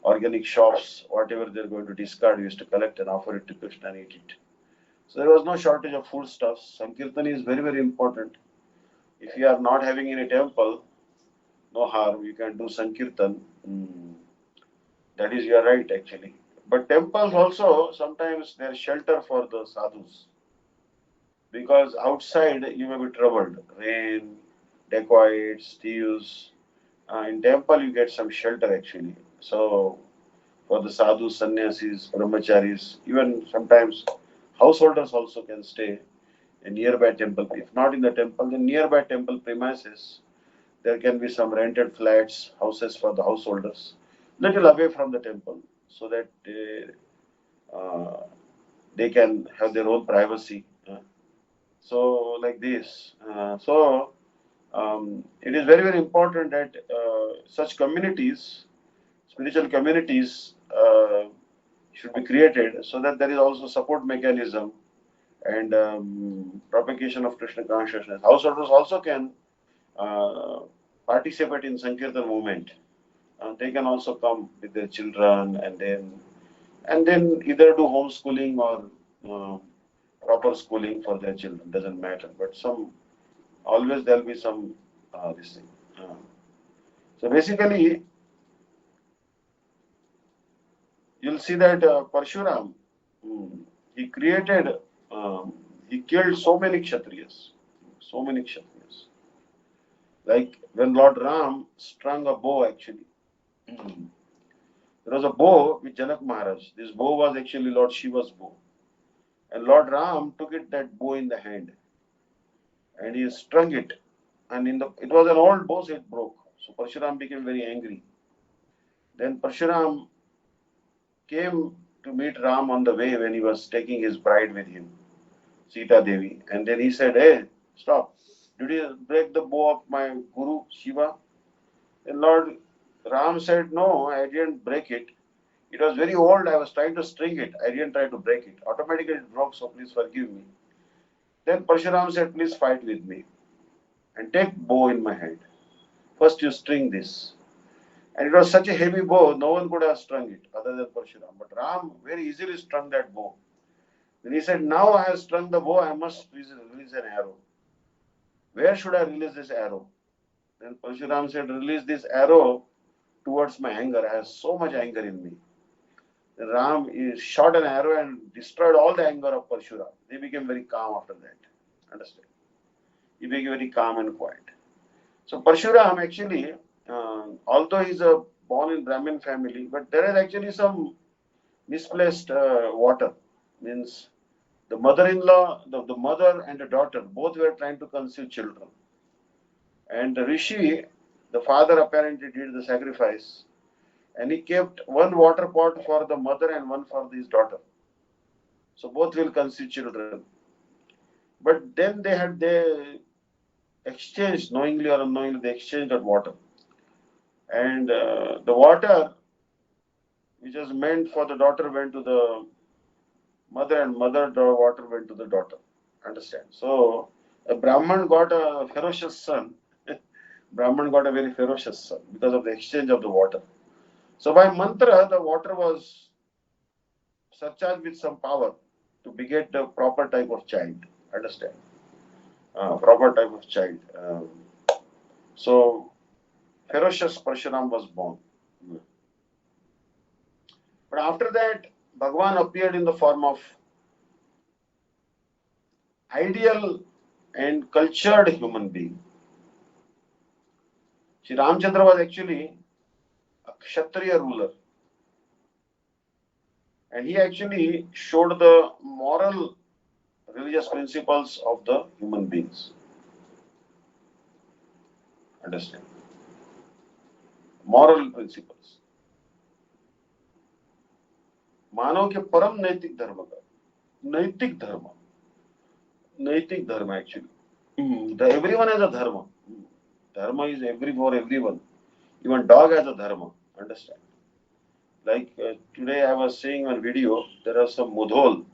organic shops, whatever they're going to discard, we used to collect and offer it to Krishna and eat it. So there was no shortage of foodstuffs. Sankirtan is very, very important. If you are not having any temple, no harm, you can do Sankirtan. That is, you are right actually. But temples also, sometimes they are shelter for the sadhus. Because outside you may be troubled. Rain, dacoits, thieves. In temple you get some shelter actually. So for the sadhus, sannyasis, brahmacharis, even sometimes householders also can stay in nearby temple. If not in the temple, then nearby temple premises, there can be some rented flats, houses for the householders, little away from the temple, so that they can have their own privacy. So like this. It is very, very important that such communities, spiritual communities, should be created so that there is also support mechanism and propagation of Krishna consciousness. Householders also can uh, participate in Sankirtan movement. They can also come with their children and then either do homeschooling or proper schooling for their children. Doesn't matter. But always there'll be some this thing. So basically, you'll see that Parshuram, he created, he killed so many Kshatriyas. So many Kshatriyas. Like when Lord Ram strung a bow actually. There was a bow with Janak Maharaj. This bow was actually Lord Shiva's bow. And Lord Ram took that bow in the hand and he strung it. And it was an old bow, so it broke. So Parshuram became very angry. Then Parshuram came to meet Ram on the way when he was taking his bride with him, Sita Devi. And then he said, "Hey, stop. Did you break the bow of my Guru Shiva?" And Lord Ram said, "No, I didn't break it. It was very old. I was trying to string it. I didn't try to break it. Automatically it broke, so please forgive me." Then Parshuram said, "Please fight with me and take bow in my hand. First you string this." And it was such a heavy bow, no one could have strung it other than Parshuram. But Ram very easily strung that bow. Then he said, "Now I have strung the bow, I must release an arrow. Where should I release this arrow?" Then Parshuram said, "Release this arrow towards my anger. I have so much anger in me." Then Ram shot an arrow and destroyed all the anger of Parshuram. They became very calm after that. Understand? He became very calm and quiet. So Parshuram actually, although he's born in Brahmin family, but there is actually some misplaced water. Means the mother-in-law, the mother and the daughter, both were trying to conceive children. And the Rishi, the father apparently did the sacrifice, and he kept one water pot for the mother and one for his daughter. So both will conceive children. But then they exchanged, knowingly or unknowingly, they exchanged that water. And the water which was meant for the daughter went to the mother, and mother water went to the daughter. Understand? So a Brahman got a ferocious son. Brahman got a very ferocious son because of the exchange of the water. So by mantra, the water was surcharged with some power to beget the proper type of child. Understand? Proper type of child. So ferocious Parshuram was born. But after that, Bhagwan appeared in the form of ideal and cultured human being. Sri Ramchandra was actually a Kshatriya ruler, and he actually showed the moral religious principles of the human beings. Understand? Moral principles. मानव के परम नैतिक धर्म का नैतिक धर्म actually. Everyone has a dharma. Dharma is for everyone. Even dog has a dharma. Understand? Like today I was seeing one video, there are some Mudhol.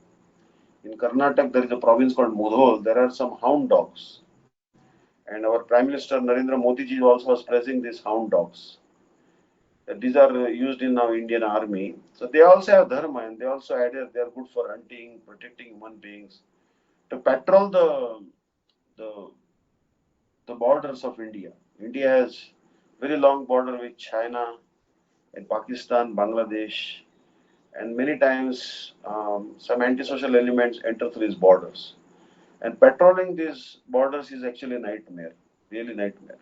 In Karnataka, there is a province called Mudhol. There are some hound dogs. And our Prime Minister Narendra Modi ji also was praising these hound dogs. These are used in now Indian army. So they also have dharma, and they also added they are good for hunting, protecting human beings, to patrol the borders of India. India has very long border with China and Pakistan, Bangladesh, and many times some antisocial elements enter through these borders. And patrolling these borders is actually a nightmare, really nightmare.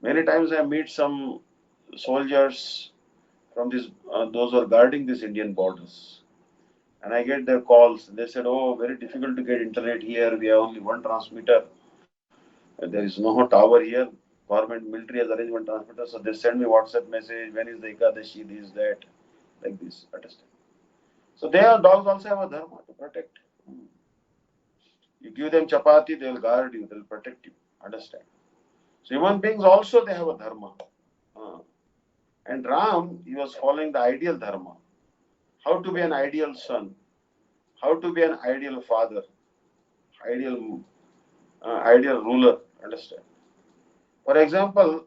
Many times I meet some soldiers from those who are guarding these Indian borders, and I get their calls. They said, "Oh, very difficult to get internet here. We have only one transmitter. There is no tower here. Government military has arranged one transmitter, so they send me WhatsApp message. When is the Ekadashi? This that, like this. Understand? So their dogs also have a dharma to protect. You give them chapati, they will guard you. They will protect you. Understand? So human beings also they have a dharma. And Ram, he was following the ideal dharma. How to be an ideal son, how to be an ideal father, ideal ruler. Understand? For example,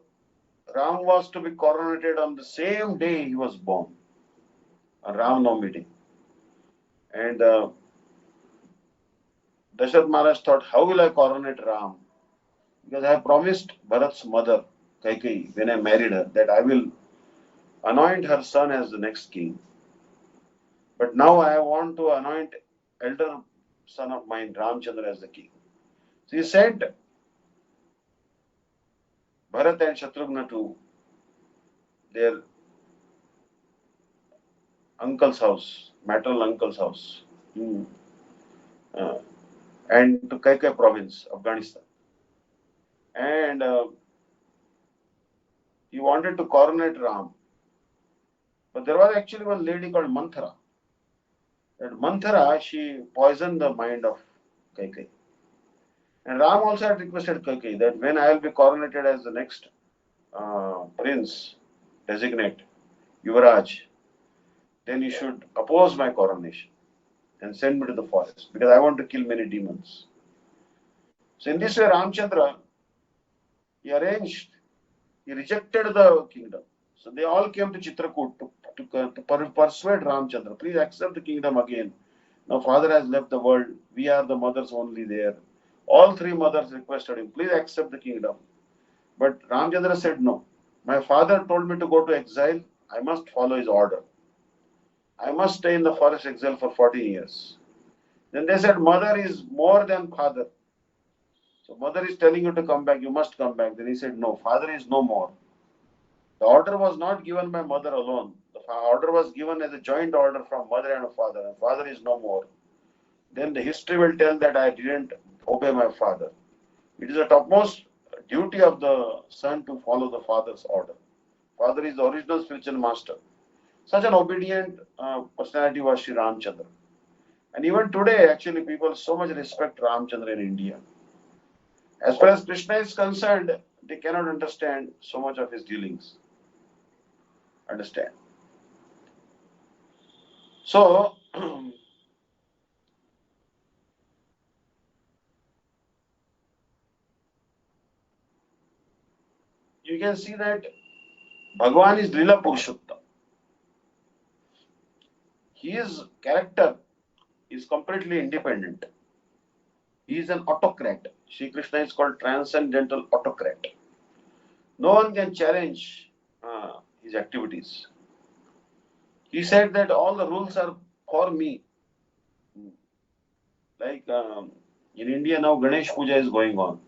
Ram was to be coronated on the same day he was born, on Ram Navami day. And Dasharatha Maharaj thought, how will I coronate Ram? Because I promised Bharat's mother, Kaikeyi, when I married her, that I will anoint her son as the next king. But now I want to anoint elder son of mine, Ramchandra, as the king. So he sent Bharat and Shatrughna to their uncle's house, maternal uncle's house, and to Kaikai province, Afghanistan. And he wanted to coronate Ram. But there was actually one lady called Manthara. That Manthara, she poisoned the mind of Kaikai. And Ram also had requested Kaikai that when I will be coronated as the next prince, designate, Yuvraj, then you should oppose my coronation and send me to the forest because I want to kill many demons. So in this way, Ramchandra, he rejected the kingdom. So they all came to Chitrakoot to persuade Ramchandra, please accept the kingdom again. Now father has left the world, we are the mothers only there. All three mothers requested him, please accept the kingdom. But Ramchandra said no. My father told me to go to exile, I must follow his order. I must stay in the forest exile for 40 years. Then they said, mother is more than father. So mother is telling you to come back, you must come back. Then he said, no, father is no more. The order was not given by mother alone. The order was given as a joint order from mother and father, and father is no more. Then the history will tell that I didn't obey my father. It is a topmost duty of the son to follow the father's order. Father is the original spiritual master. Such an obedient personality was Sri Ramchandra. And even today, actually, people so much respect Ramchandra in India. As far as Krishna is concerned, they cannot understand so much of his dealings. Understand? So, you can see that Bhagavan is Lila Purushottam. His character is completely independent. He is an autocrat. Sri Krishna is called transcendental autocrat. No one can challenge his activities. He said that all the rules are for me. Like in India now, Ganesh Puja is going on.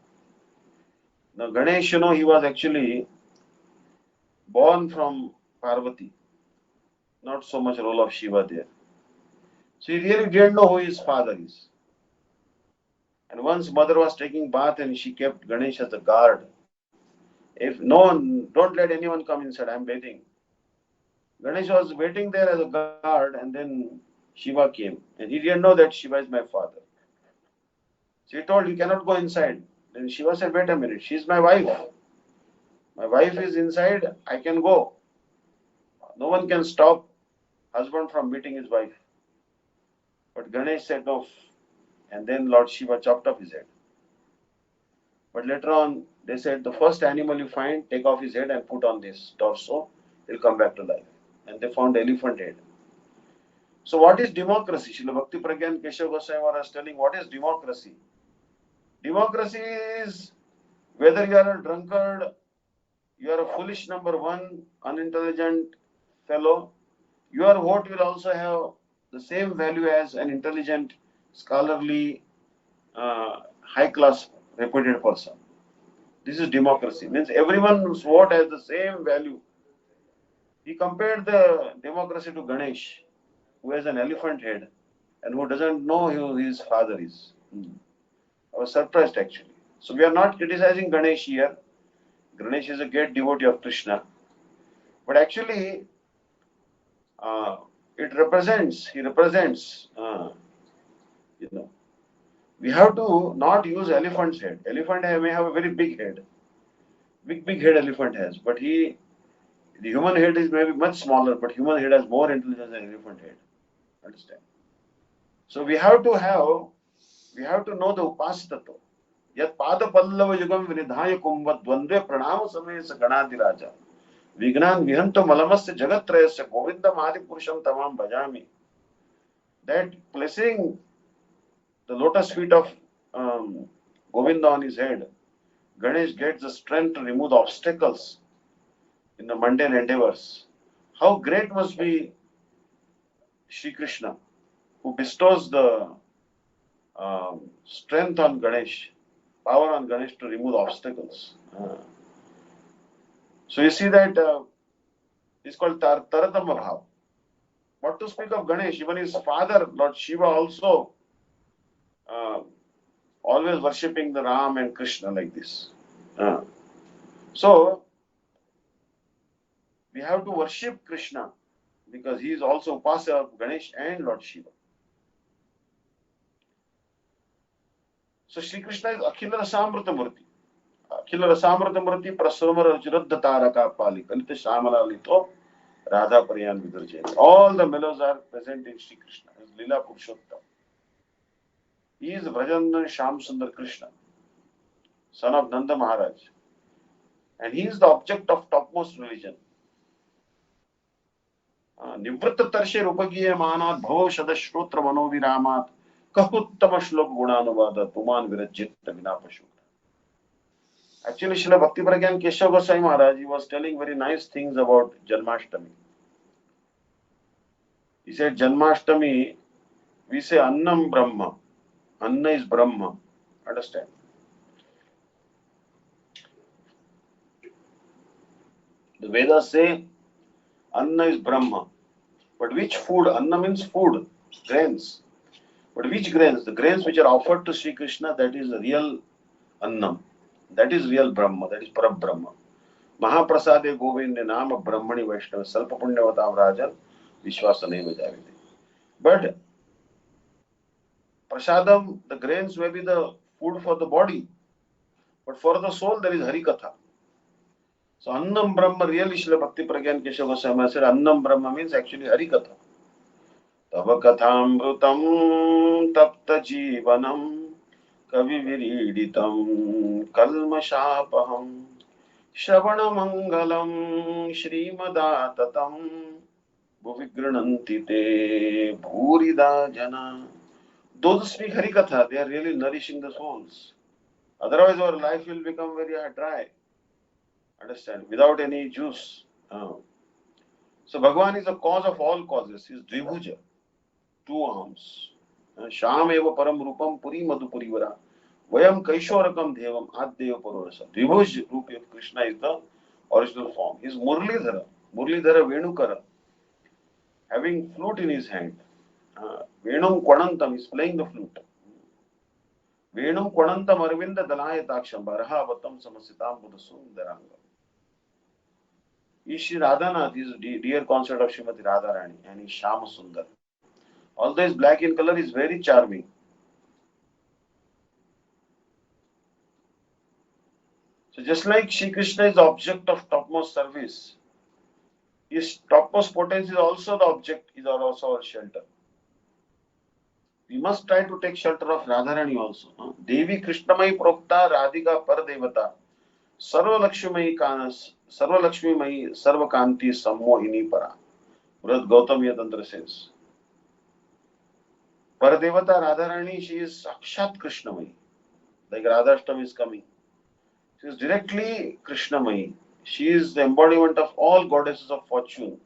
Now Ganesh, he was actually born from Parvati. Not so much role of Shiva there. So he really didn't know who his father is. And once mother was taking bath and she kept Ganesh as a guard. If no one, don't let anyone come inside, I'm bathing. Ganesh was waiting there as a guard, and then Shiva came. And he didn't know that Shiva is my father. So he told, you cannot go inside. Then Shiva said, wait a minute, she's my wife. My wife is inside, I can go. No one can stop husband from meeting his wife. But Ganesh said no. And then Lord Shiva chopped off his head. But later on, they said, the first animal you find, take off his head and put on this torso, he'll come back to life. And they found elephant head. So what is democracy? Srila Bhakti Pragyan Keshav Goswami was telling, what is democracy? Democracy is whether you are a drunkard, you are a foolish number one, unintelligent fellow, your vote will also have the same value as an intelligent, scholarly, high-class, reputed person. This is democracy. Means everyone's vote has the same value. He compared the democracy to Ganesh, who has an elephant head and who doesn't know who his father is. I was surprised actually. So we are not criticizing Ganesh here. Ganesh is a great devotee of Krishna. But actually, he represents, we have to not use elephant's head. Elephant may have a very big head. Big head elephant has. But the human head is maybe much smaller, but human head has more intelligence than elephant head. Understand? So we have to know the Upasitattva. Yat pada pallava yugam vinidhaya kumbha dvandve pranama samaya ganadiraja. Vignan vihanto malamasya jagatrayasya govindam adi purusham tamam bhajami. That placing the lotus feet of Govinda on his head, Ganesh gets the strength to remove the obstacles in the mundane endeavors. How great must be Shri Krishna, who bestows the strength on Ganesh, power on Ganesh to remove the obstacles. So you see that it's called Taratama Bhav. What to speak of Ganesh? Even his father, Lord Shiva, also always worshipping the Ram and Krishna like this. So we have to worship Krishna because he is also Upasya of Ganesh and Lord Shiva. So Shri Krishna is Akhila Rasamrita Murti. Akhila Rasamrita Murti Prasramara Ruddha Taraka Pali Kalita Shamala Lito Radha Pariyan Vidurjayani. All the mellows are present in Shri Krishna. He is Lila Purushottam. He is Vrajandan Sham Sundar Krishna, son of Nanda Maharaj. And he is the object of topmost religion. Nivritta Tarshe Rupagiya Manat Bhavo Shadashrotra Manoviramat Kahuttama Shlok Gunanuvada Tuman Virajit Vinapashu. Actually, Srila Bhakti Pragyan Keshav Goswami Maharaj, he was telling very nice things about Janmashtami. He said, Janmashtami, we say Annam Brahma. Anna is Brahma. Understand? The Vedas say Anna is Brahma. But which food? Anna means food, grains. But which grains? The grains which are offered to Sri Krishna, that is the real Annam. That is real Brahma, that is Parabrahma. Mahaprasade Govinde Nama Brahmani Vaishnava Salpa Punyavatam Rajan Vishwasaneva Javide. But prasadam, the grains may be the food for the body, but for the soul there is Harikatha. So Annam Brahma, really Srila Bhakti Pragyan Keshav Goswami said Annam Brahma means actually Harikatha. Tava Kathamrutam Tapta Jivanam Kavi Viriditam Kalmashapaham Shravana Mangalam Shrimadatam Bhuvigrananti Te Bhurida Jana. Those who speak Harikatha, they are really nourishing the souls. Otherwise, our life will become very dry. Understand? Without any juice. So, Bhagavan is the cause of all causes. He is Dvibhuja, two arms. Sham eva param rupam puri madhupurivara. Vayam kaishorakam devam addeva parorasa. Dvibhuj Rupi of Krishna is the original form. He is Murlidhara. Murlidhara Venukara. Having flute in his hand. Venum Kwanantam is playing the flute. Venum Kwanantam Arvinda Dalayataksam Barahavatam Samasitam Buddhasundaranga. Is Shri Radhanath, is dear consort of Srimati Radharani, and is Shama Sundar. Although is black in color, is very charming. So just like Shri Krishna is the object of topmost service, his topmost potency is also the object, is also our shelter. We must try to take shelter of Radharani also. Devi Krishnamai Prokta Radhika Paradevata Sarva Lakshmi Mai Sarva Kanti Sammohini Para. Brad Gautam Yatantra says. Paradevata Radharani, she is Sakshat Krishnamai. Like Radhashtami is coming. She is directly Krishnamai. She is the embodiment of all goddesses of fortune.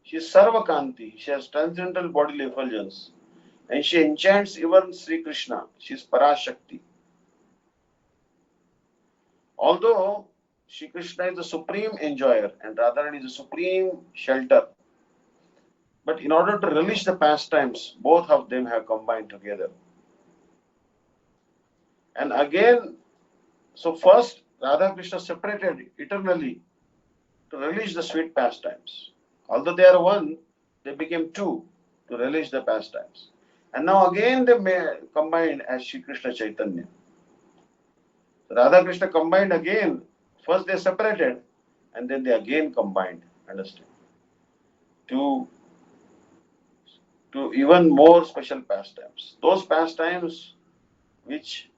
She is Sarva Kanti. She has transcendental bodily effulgence. And she enchants even Sri Krishna. She is Parashakti. Although Sri Krishna is the supreme enjoyer and Radharani is the supreme shelter, but in order to relish the pastimes, both of them have combined together. And again, so first Radha Krishna separated eternally to relish the sweet pastimes. Although they are one, they became two to relish the pastimes. And now again they combined as Shri Krishna Chaitanya. Radha Krishna combined again. First they separated and then they again combined. Understand? To even more special pastimes. Those pastimes which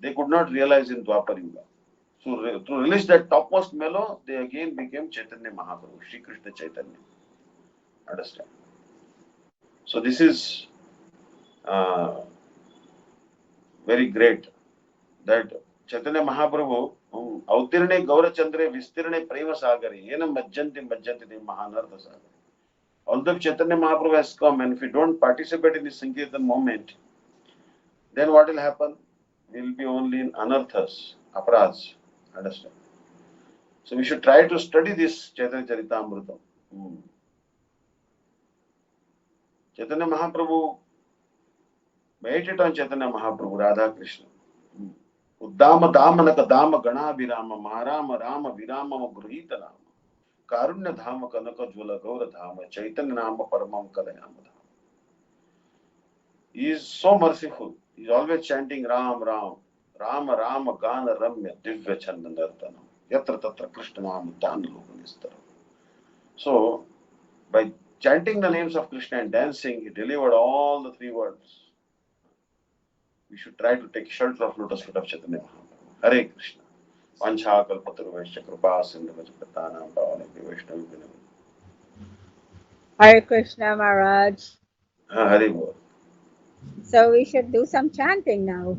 they could not realize in Dwapar Yuga. So to relish that topmost mellow, they again became Chaitanya Mahaprabhu, Shri Krishna Chaitanya. Understand? So this is very great that Chaitanya Mahaprabhu Autirne Gaurachandre Vistirne Prema Sagari Yenam Majjanti Majjanti Mahanartha Sagari. Although Chaitanya Mahaprabhu has come and if we don't participate in the Sankirtan moment, then what will happen? We will be only in anarthas, aparadhas. Understand? So we should try to study this Chaitanya Charitamrita. Chaitanya Mahaprabhu, meditate on Chaitanya Mahaprabhu, Radha Krishna. Uddama Damanaka Dama Gana Virama Maharama Rama Virama Gruhita Rama Karunya Dhama Kanaka Jwala Gaura Dhama Chaitanya Nama Paramam Kalayama Dhama. He is so merciful. He is always chanting Ram Ram. Rama Rama Gana Ramya Divya Chandanartanam. Yatra Tatra Krishna Nama Dhanalokanistara. So, by chanting the names of Krishna and dancing, he delivered all the three words. We should try to take shelter of lotus feet of Chaitanya Mahaprabhu. Hare Krishna. Vancha kalpataruvesya kripa sindhuvajapattanam pavanebhyo vaishnavibhyo. Hare Krishna Maharaj. Hare Bol. So we should do some chanting now.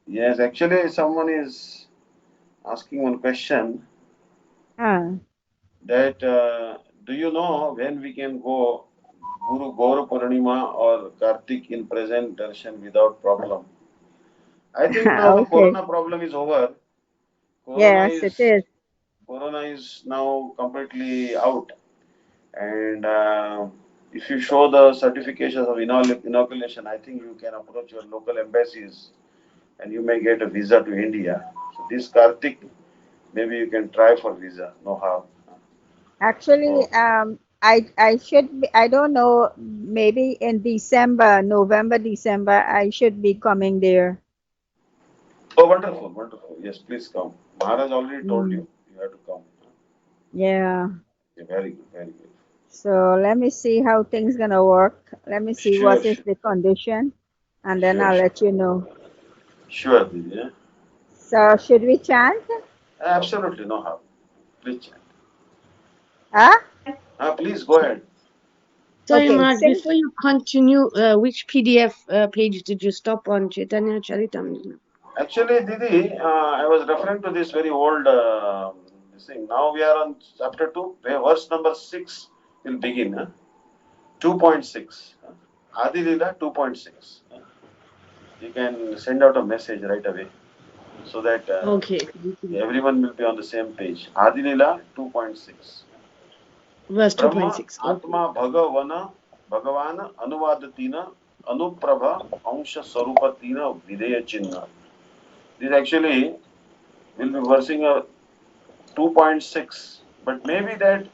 Yes, actually someone is asking one question that do you know when we can go Guru Gaura Purnima or Kartik in present darshan without problem? I think now the corona problem is over. Corona it is. Corona is now completely out. And if you show the certifications of inoculation, I think you can approach your local embassies and you may get a visa to India. So this Kartik, maybe you can try for visa. No harm. Actually, Oh, I should be, I don't know, maybe in December, November, December, I should be coming there. oh, wonderful, wonderful. Yes, please come. Maharaj already told Mm, you have to come. yeah. Yeah, very good, very good. So let me see how things gonna work. Let me see Sure, what is sure, the condition, and then sure, I'll sure. let you know. Sure, Didi, yeah? So should we chant? Absolutely, no harm. Please chant. Huh? Please go ahead. Sorry, Okay, Maharaj, sing. before you continue, which PDF page did you stop on? Chaitanya Charitamrita. Actually, Didi, I was referring to this very old this thing. Now we are on chapter 2, where verse number 6 will begin. 2.6. Adi Lila 2.6. You can send out a message right away so that Okay. everyone will be on the same page. Adi Lila 2.6. Verse Brahma 2.6. Okay. Atma Bhagavan Anuvadatina Anuprabha Amsha Sarupatina Videya Chinna. This actually will be versing a 2.6, but maybe that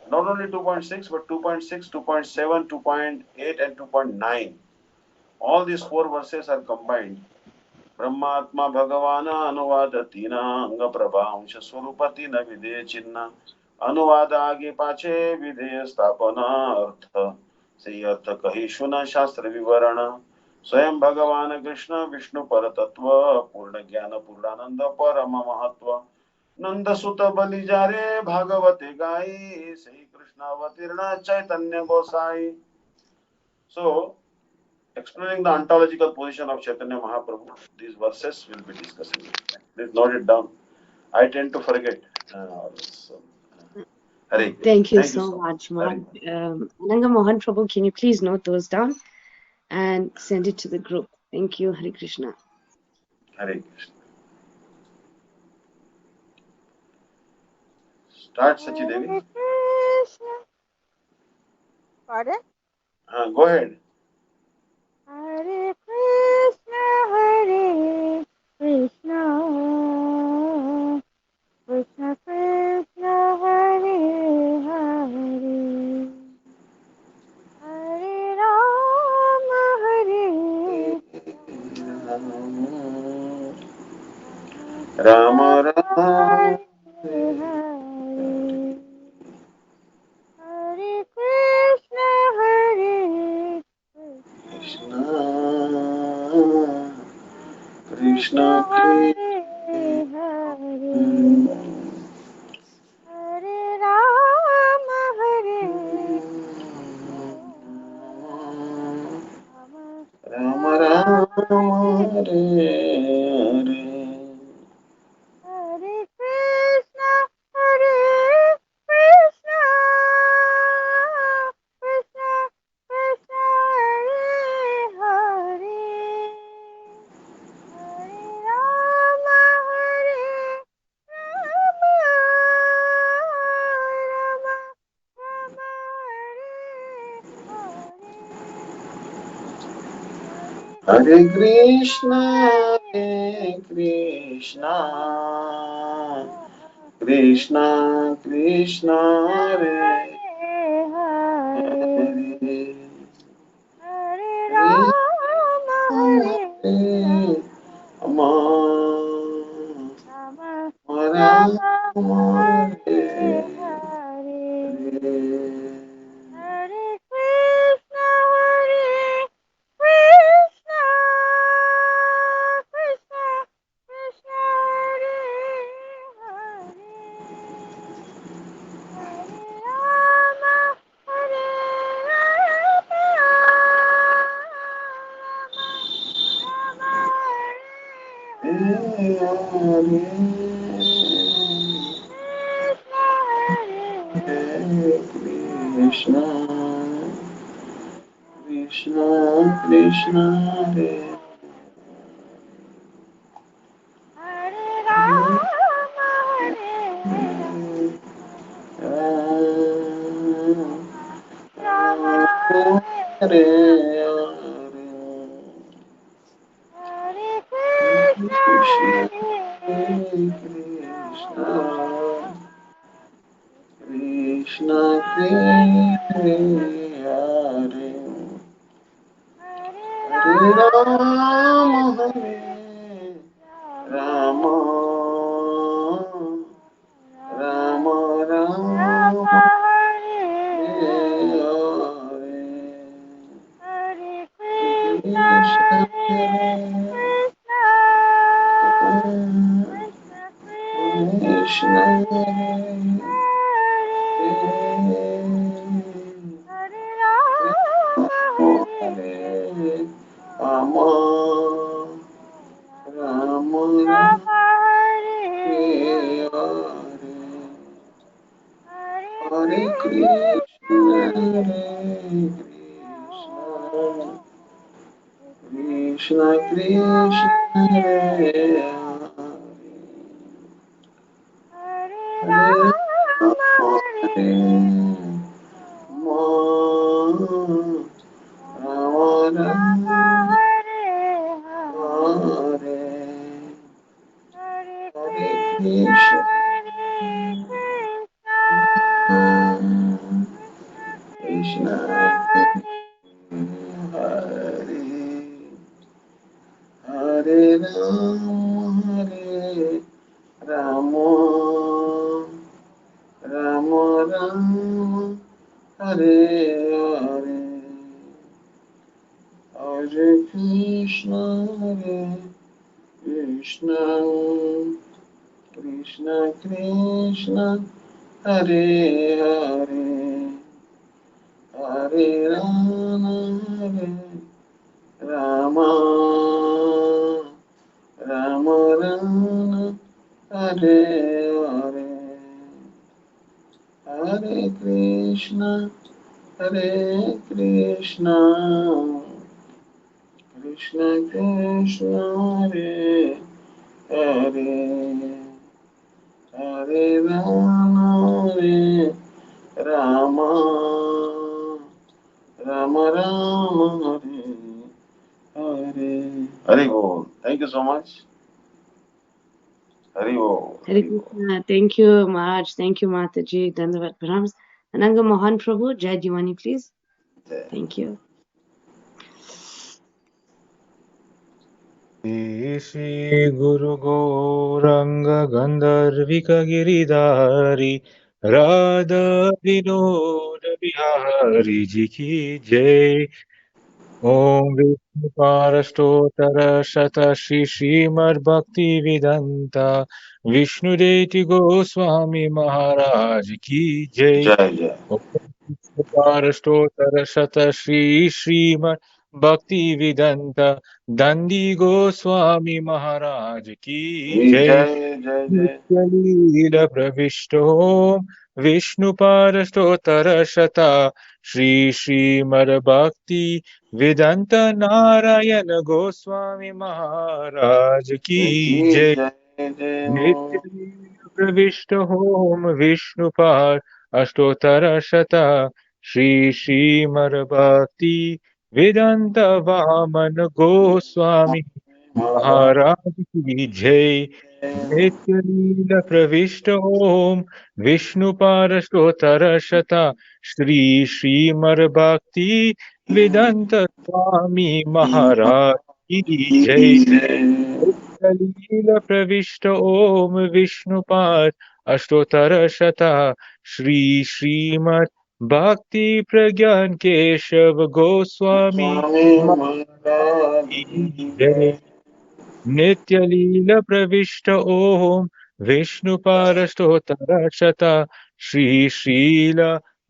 not only 2.6 but 2.6, 2.7, 2.8 and 2.9. All these four verses are combined. Brahmatma Bhagavana Anuvadatina Anga Prabha Amsha Swarupatina Videya Chinna अनुवाद आगे पाछे विधेय स्थापना अर्थ से अर्थ कहिशुन शास्त्र विवरण स्वयं भगवान कृष्ण विष्णु पर तत्व पूर्ण ज्ञान पूर्णानंद परम महत्व नंद सुत बलि जारे भागवते गाई श्री कृष्ण अवतीर्ण चैतन्य गोसाई. So, explaining the ontological position of Chaitanya Mahaprabhu, these verses will be discussing. Please note it down. I tend to forget. So, Hare Krishna. Thank you Thank you so so much. much, Hare Maharaj. Ananga Mohan Prabhu, can you please note those down and send it to the group? Thank you, Hare Krishna. Hare Krishna. Start Sachi Devi. Hare Krishna. Pardon? Go ahead. Hare Krishna, Hare Krishna, Krishna Krishna, Hare Hare, Hare Rama, Hare Rama Rama, Rama. Hare Hare, Hare Krishna, Hare Krishna Krishna, Krishna Hare Hare, Hare Rama, Hare Rama, Rama Rama, Rama Hare Hare Hare Krishna, Hare Krishna, Krishna Krishna, Hare Hare, Hare Rama, Hare Rama, Rama Rama, Hare Hare, Hare Hare Krishna Krishna, Hare Krishna Krishna Krishna Krishna Hare Hare Hare, Hare Hare Hare Rama, Hare Hare Rama Rama, Rama Rama, Hare Hare Hare, Hare. Hare Krishna, Hare Krishna, Krishna Krishna, Hare Hare, Hare Rama, Hare Rama, Rama Rama, Hare Hare, Krishna, Hare Krishna, Krishna, Krishna, Hare Hare Rama, Hare Rama, Hare Hare Hare Krishna, Hare Hare Rama Rama Rama Rama Hare Krishna Krishna Hare Rama Rama Rama Hare Krishna Krishna Krishna Hare Hare Rama Rama Rama Hare Hare Hare Krishna Krishna Krishna Krishna Hare Hare Hare Rama Rama Rama Rama Hare Hare Hare Krishna Krishna Krishna Hare Hare Hare Rama Rama Rama Rama Hare Hare Hari Bol. Thank you so much. Hari Bol. Hare Krishna. Thank you, Maharaj. Thank you, Mataji. Dandavat Pranams. Ananga Mohan Prabhu, Jai Diwani, please. Thank you. Shri गुरु गौरंग गंधर्विक गिरिधारी राधा विनोद बिहारी जी की जय। ओम विष्णु पारष्टोत्तर शत श्री श्रीमद् भक्ति वेदांता विष्णुदेति गोस्वामी महाराज की जय। जय जय ओम विष्णु पारष्टोत्तर शत श्री श्रीमद् भक्ति वेदांता दंडी गोस्वामी महाराज की जय। जय जय जय नित्यलील प्रविष्टो विष्णु पारष्टोत्तर शता श्री श्रीमद् भक्ति वेदांत नारायण गोस्वामी महाराज की जय। नित्यलील प्रविष्ट होम विष्णु पार अष्टोत्तर शता श्री श्रीमद् भक्ति वेदांत वामन गोस्वामी महाराज की जय। नित्यलील प्रविष्ट ओम विष्णु पारष्टोत्तर शता श्री श्रीमद् भक्ति वेदांत स्वामी महाराज की जय। नित्यलील प्रविष्ट ओम विष्णु पाद अष्टोत्तर शता श्री श्रीमद् भक्ति प्रज्ञान केशव गोस्वामी महाराज की जय। नित्यलील प्रविष्ट ओम विष्णु पारष्टोत्तर शता श्री श्रील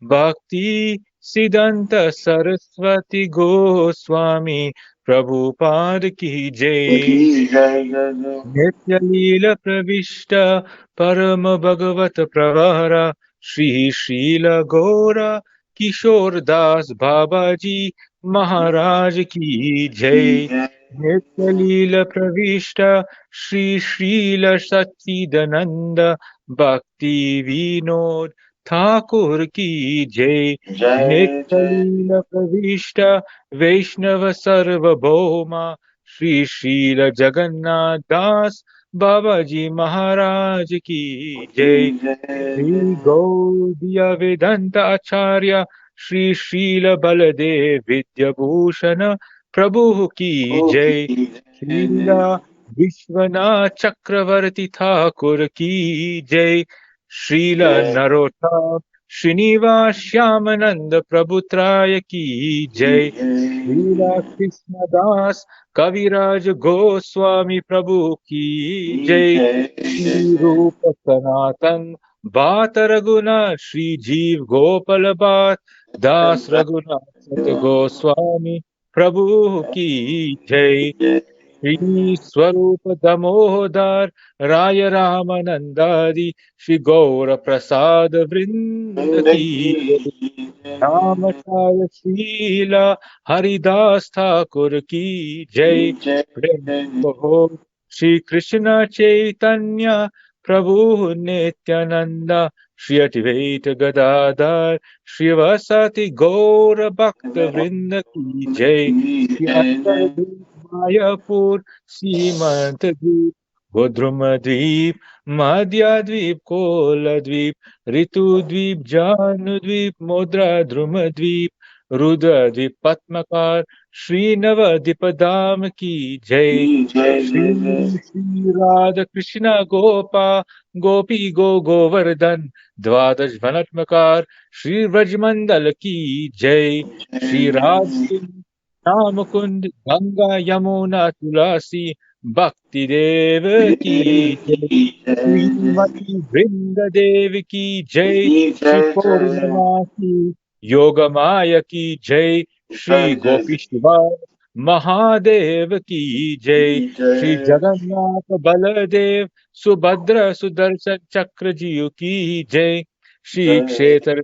भक्ति सिद्धांत सरस्वती गोस्वामी प्रभुपाद की जय। नित्यलील प्रविष्ट परम भगवत प्रवर श्री श्रील गौर किशोर दास बाबाजी महाराज की जय। नित्यलील प्रविष्ट श्री श्रील सच्चिदानंद भक्ति विनोद ठाकुर की जय। नित्यलील प्रविष्ट वैष्णव सर्वभौमा श्री श्रील जगन्नाथ दास बाबाजी महाराज की जय। श्री गौड़ीय वेदांत आचार्य Shri Srila Baladev Vidyabhushana Prabhu ki jai. Srila Vishwanath Chakravarti Thakur ki jai. Srila Narottam Srinivas Shyamananda Prabhutraya ki jai. Srila Krishna Das Kaviraj Goswami Prabhu ki jai. Shri Rupa Sanatan Bhat Raghunath Shri Jeev Gopal Bhat Das Raghunath Sat Goswami Prabhu ki jai. Shri Swarup Damodar Raya Ramanandari Shri Gaura Prasad Vrinda ki Namacharya Srila Haridas Thakur ki jai. Prem Kaho Shri Krishna Chaitanya Prabhu Nityananda Shri Advaita Gadadhar Shri Vasati Gaura Bhakta Vrinda ki jai. Shri Antardvip Mayapur Simant Dvip Godruma Dvip Madhya Dvip Kola Dvip Ritu Dvip Janu Dvip Modra Druma Dvip Rudra Dvip Patmakar Shri Navadipadam ki jai. Shri Shri Radha Krishna Gopa Gopi Go Govardhan Dvadash Vanatmakar Shri Vrajmandal ki jai. Shri Radha Namakund Ganga Yamuna Tulasi Bhakti Dev ki jai. Srimati Vrinda Devi ki jai. Shri Purnamasi Yogamaya ki jai. Shri Gopi Shiva Mahadev ki jai. Shri Jagannath Baladev Subhadra Sudarshan Chakra Jiyu ki jai. Shri Kshetra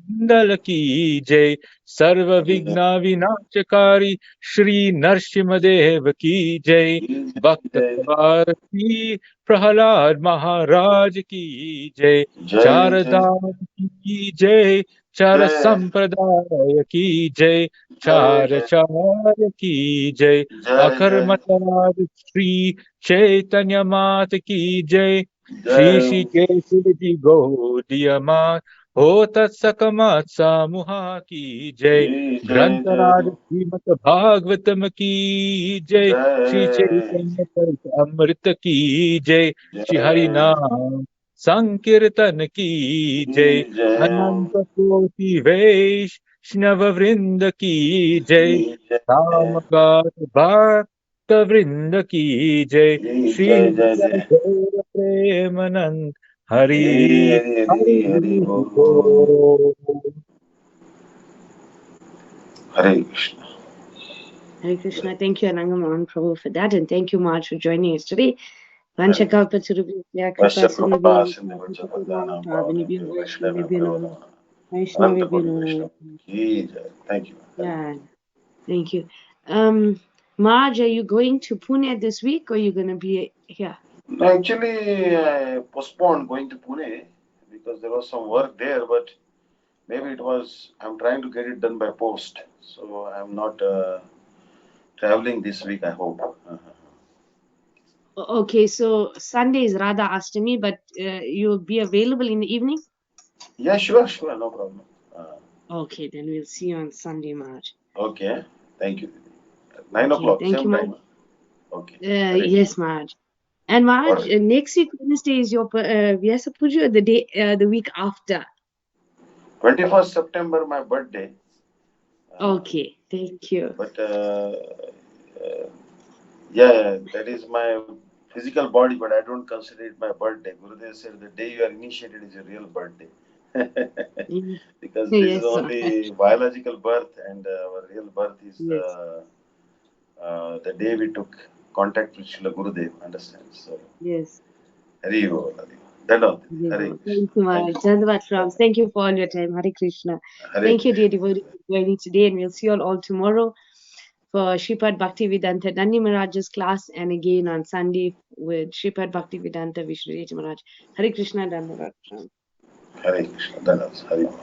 Mandal ki jai. Sarva Vigna Vinachakari Shri Narsimhadev ki jai. Bhakta Varti Prahalad Maharaj ki jai. Charadam ki jai. Chara Sampradaya ki jai. Charya ki jai. Akarmatad Shri Chaitanya Mat ki jai. Shri Shri Keshavaji Gaudiya Mat Ho Tat Sakamat Samuha ki jai. Grantaraj Srimad Bhagavatam ki jai. Shri Chaitanya Amrita ki jai. Shri Hari Naam Sankirtan ki jai. Ananta Koti Vaish Shnava Vrinda ki jai. Ramagat Bhakta Vrinda ki jai. Shri Gaura Premanand Hari Hari Bol. Hare Krishna. Hare Krishna. Thank you, Ananga Mohan Prabhu, for that. And thank you, Marge, for joining us today. Vanchakalpatarubhya Kripa Sindhubhya Bhavani Vaishnavibhyo Vaishnavibhyo. Thank you. Yeah, thank you. Marge, are you going to Pune this week or are you going to be here? Actually, I postponed going to Pune because there was some work there, but maybe I'm trying to get it done by post. So I'm not traveling this week, I hope. Okay, so Sunday is Radha Ashtami, but you'll be available in the evening? Yeah, sure, no problem. Okay, then we'll see you on Sunday, Marge. Okay, thank you. 9 Okay, o'clock, thank same you, time. Marge. Okay. Yes, Marge. And Marge, Alright. next week Wednesday is your Vyasa Puja, or the week after? 21st September, my birthday. Okay, thank you. But yeah, that is my physical body, but I don't consider it my birthday. Gurudev said the day you are initiated is your real birthday. Because this Yes, is only biological birth, and our real birth is yes. the day we took contact with Srila Gurudev. Understand? So, Yes. Hari Bol, Hari Bol. That all. Hari Thank Krishna. you, Maharaj. Dhanavad Rams. Thank you for all your time. Hare Krishna. Hare Thank you, dear Krishna. devotees, for joining today, and we'll see you all tomorrow for Shripad Bhaktivedanta Nandi Maharaj's class, and again on Sunday with Shripad Bhaktivedanta Vishnu Maharaj. Hare Krishna, Dhanavad Rams. Hare Krishna. That all. Hari Bol.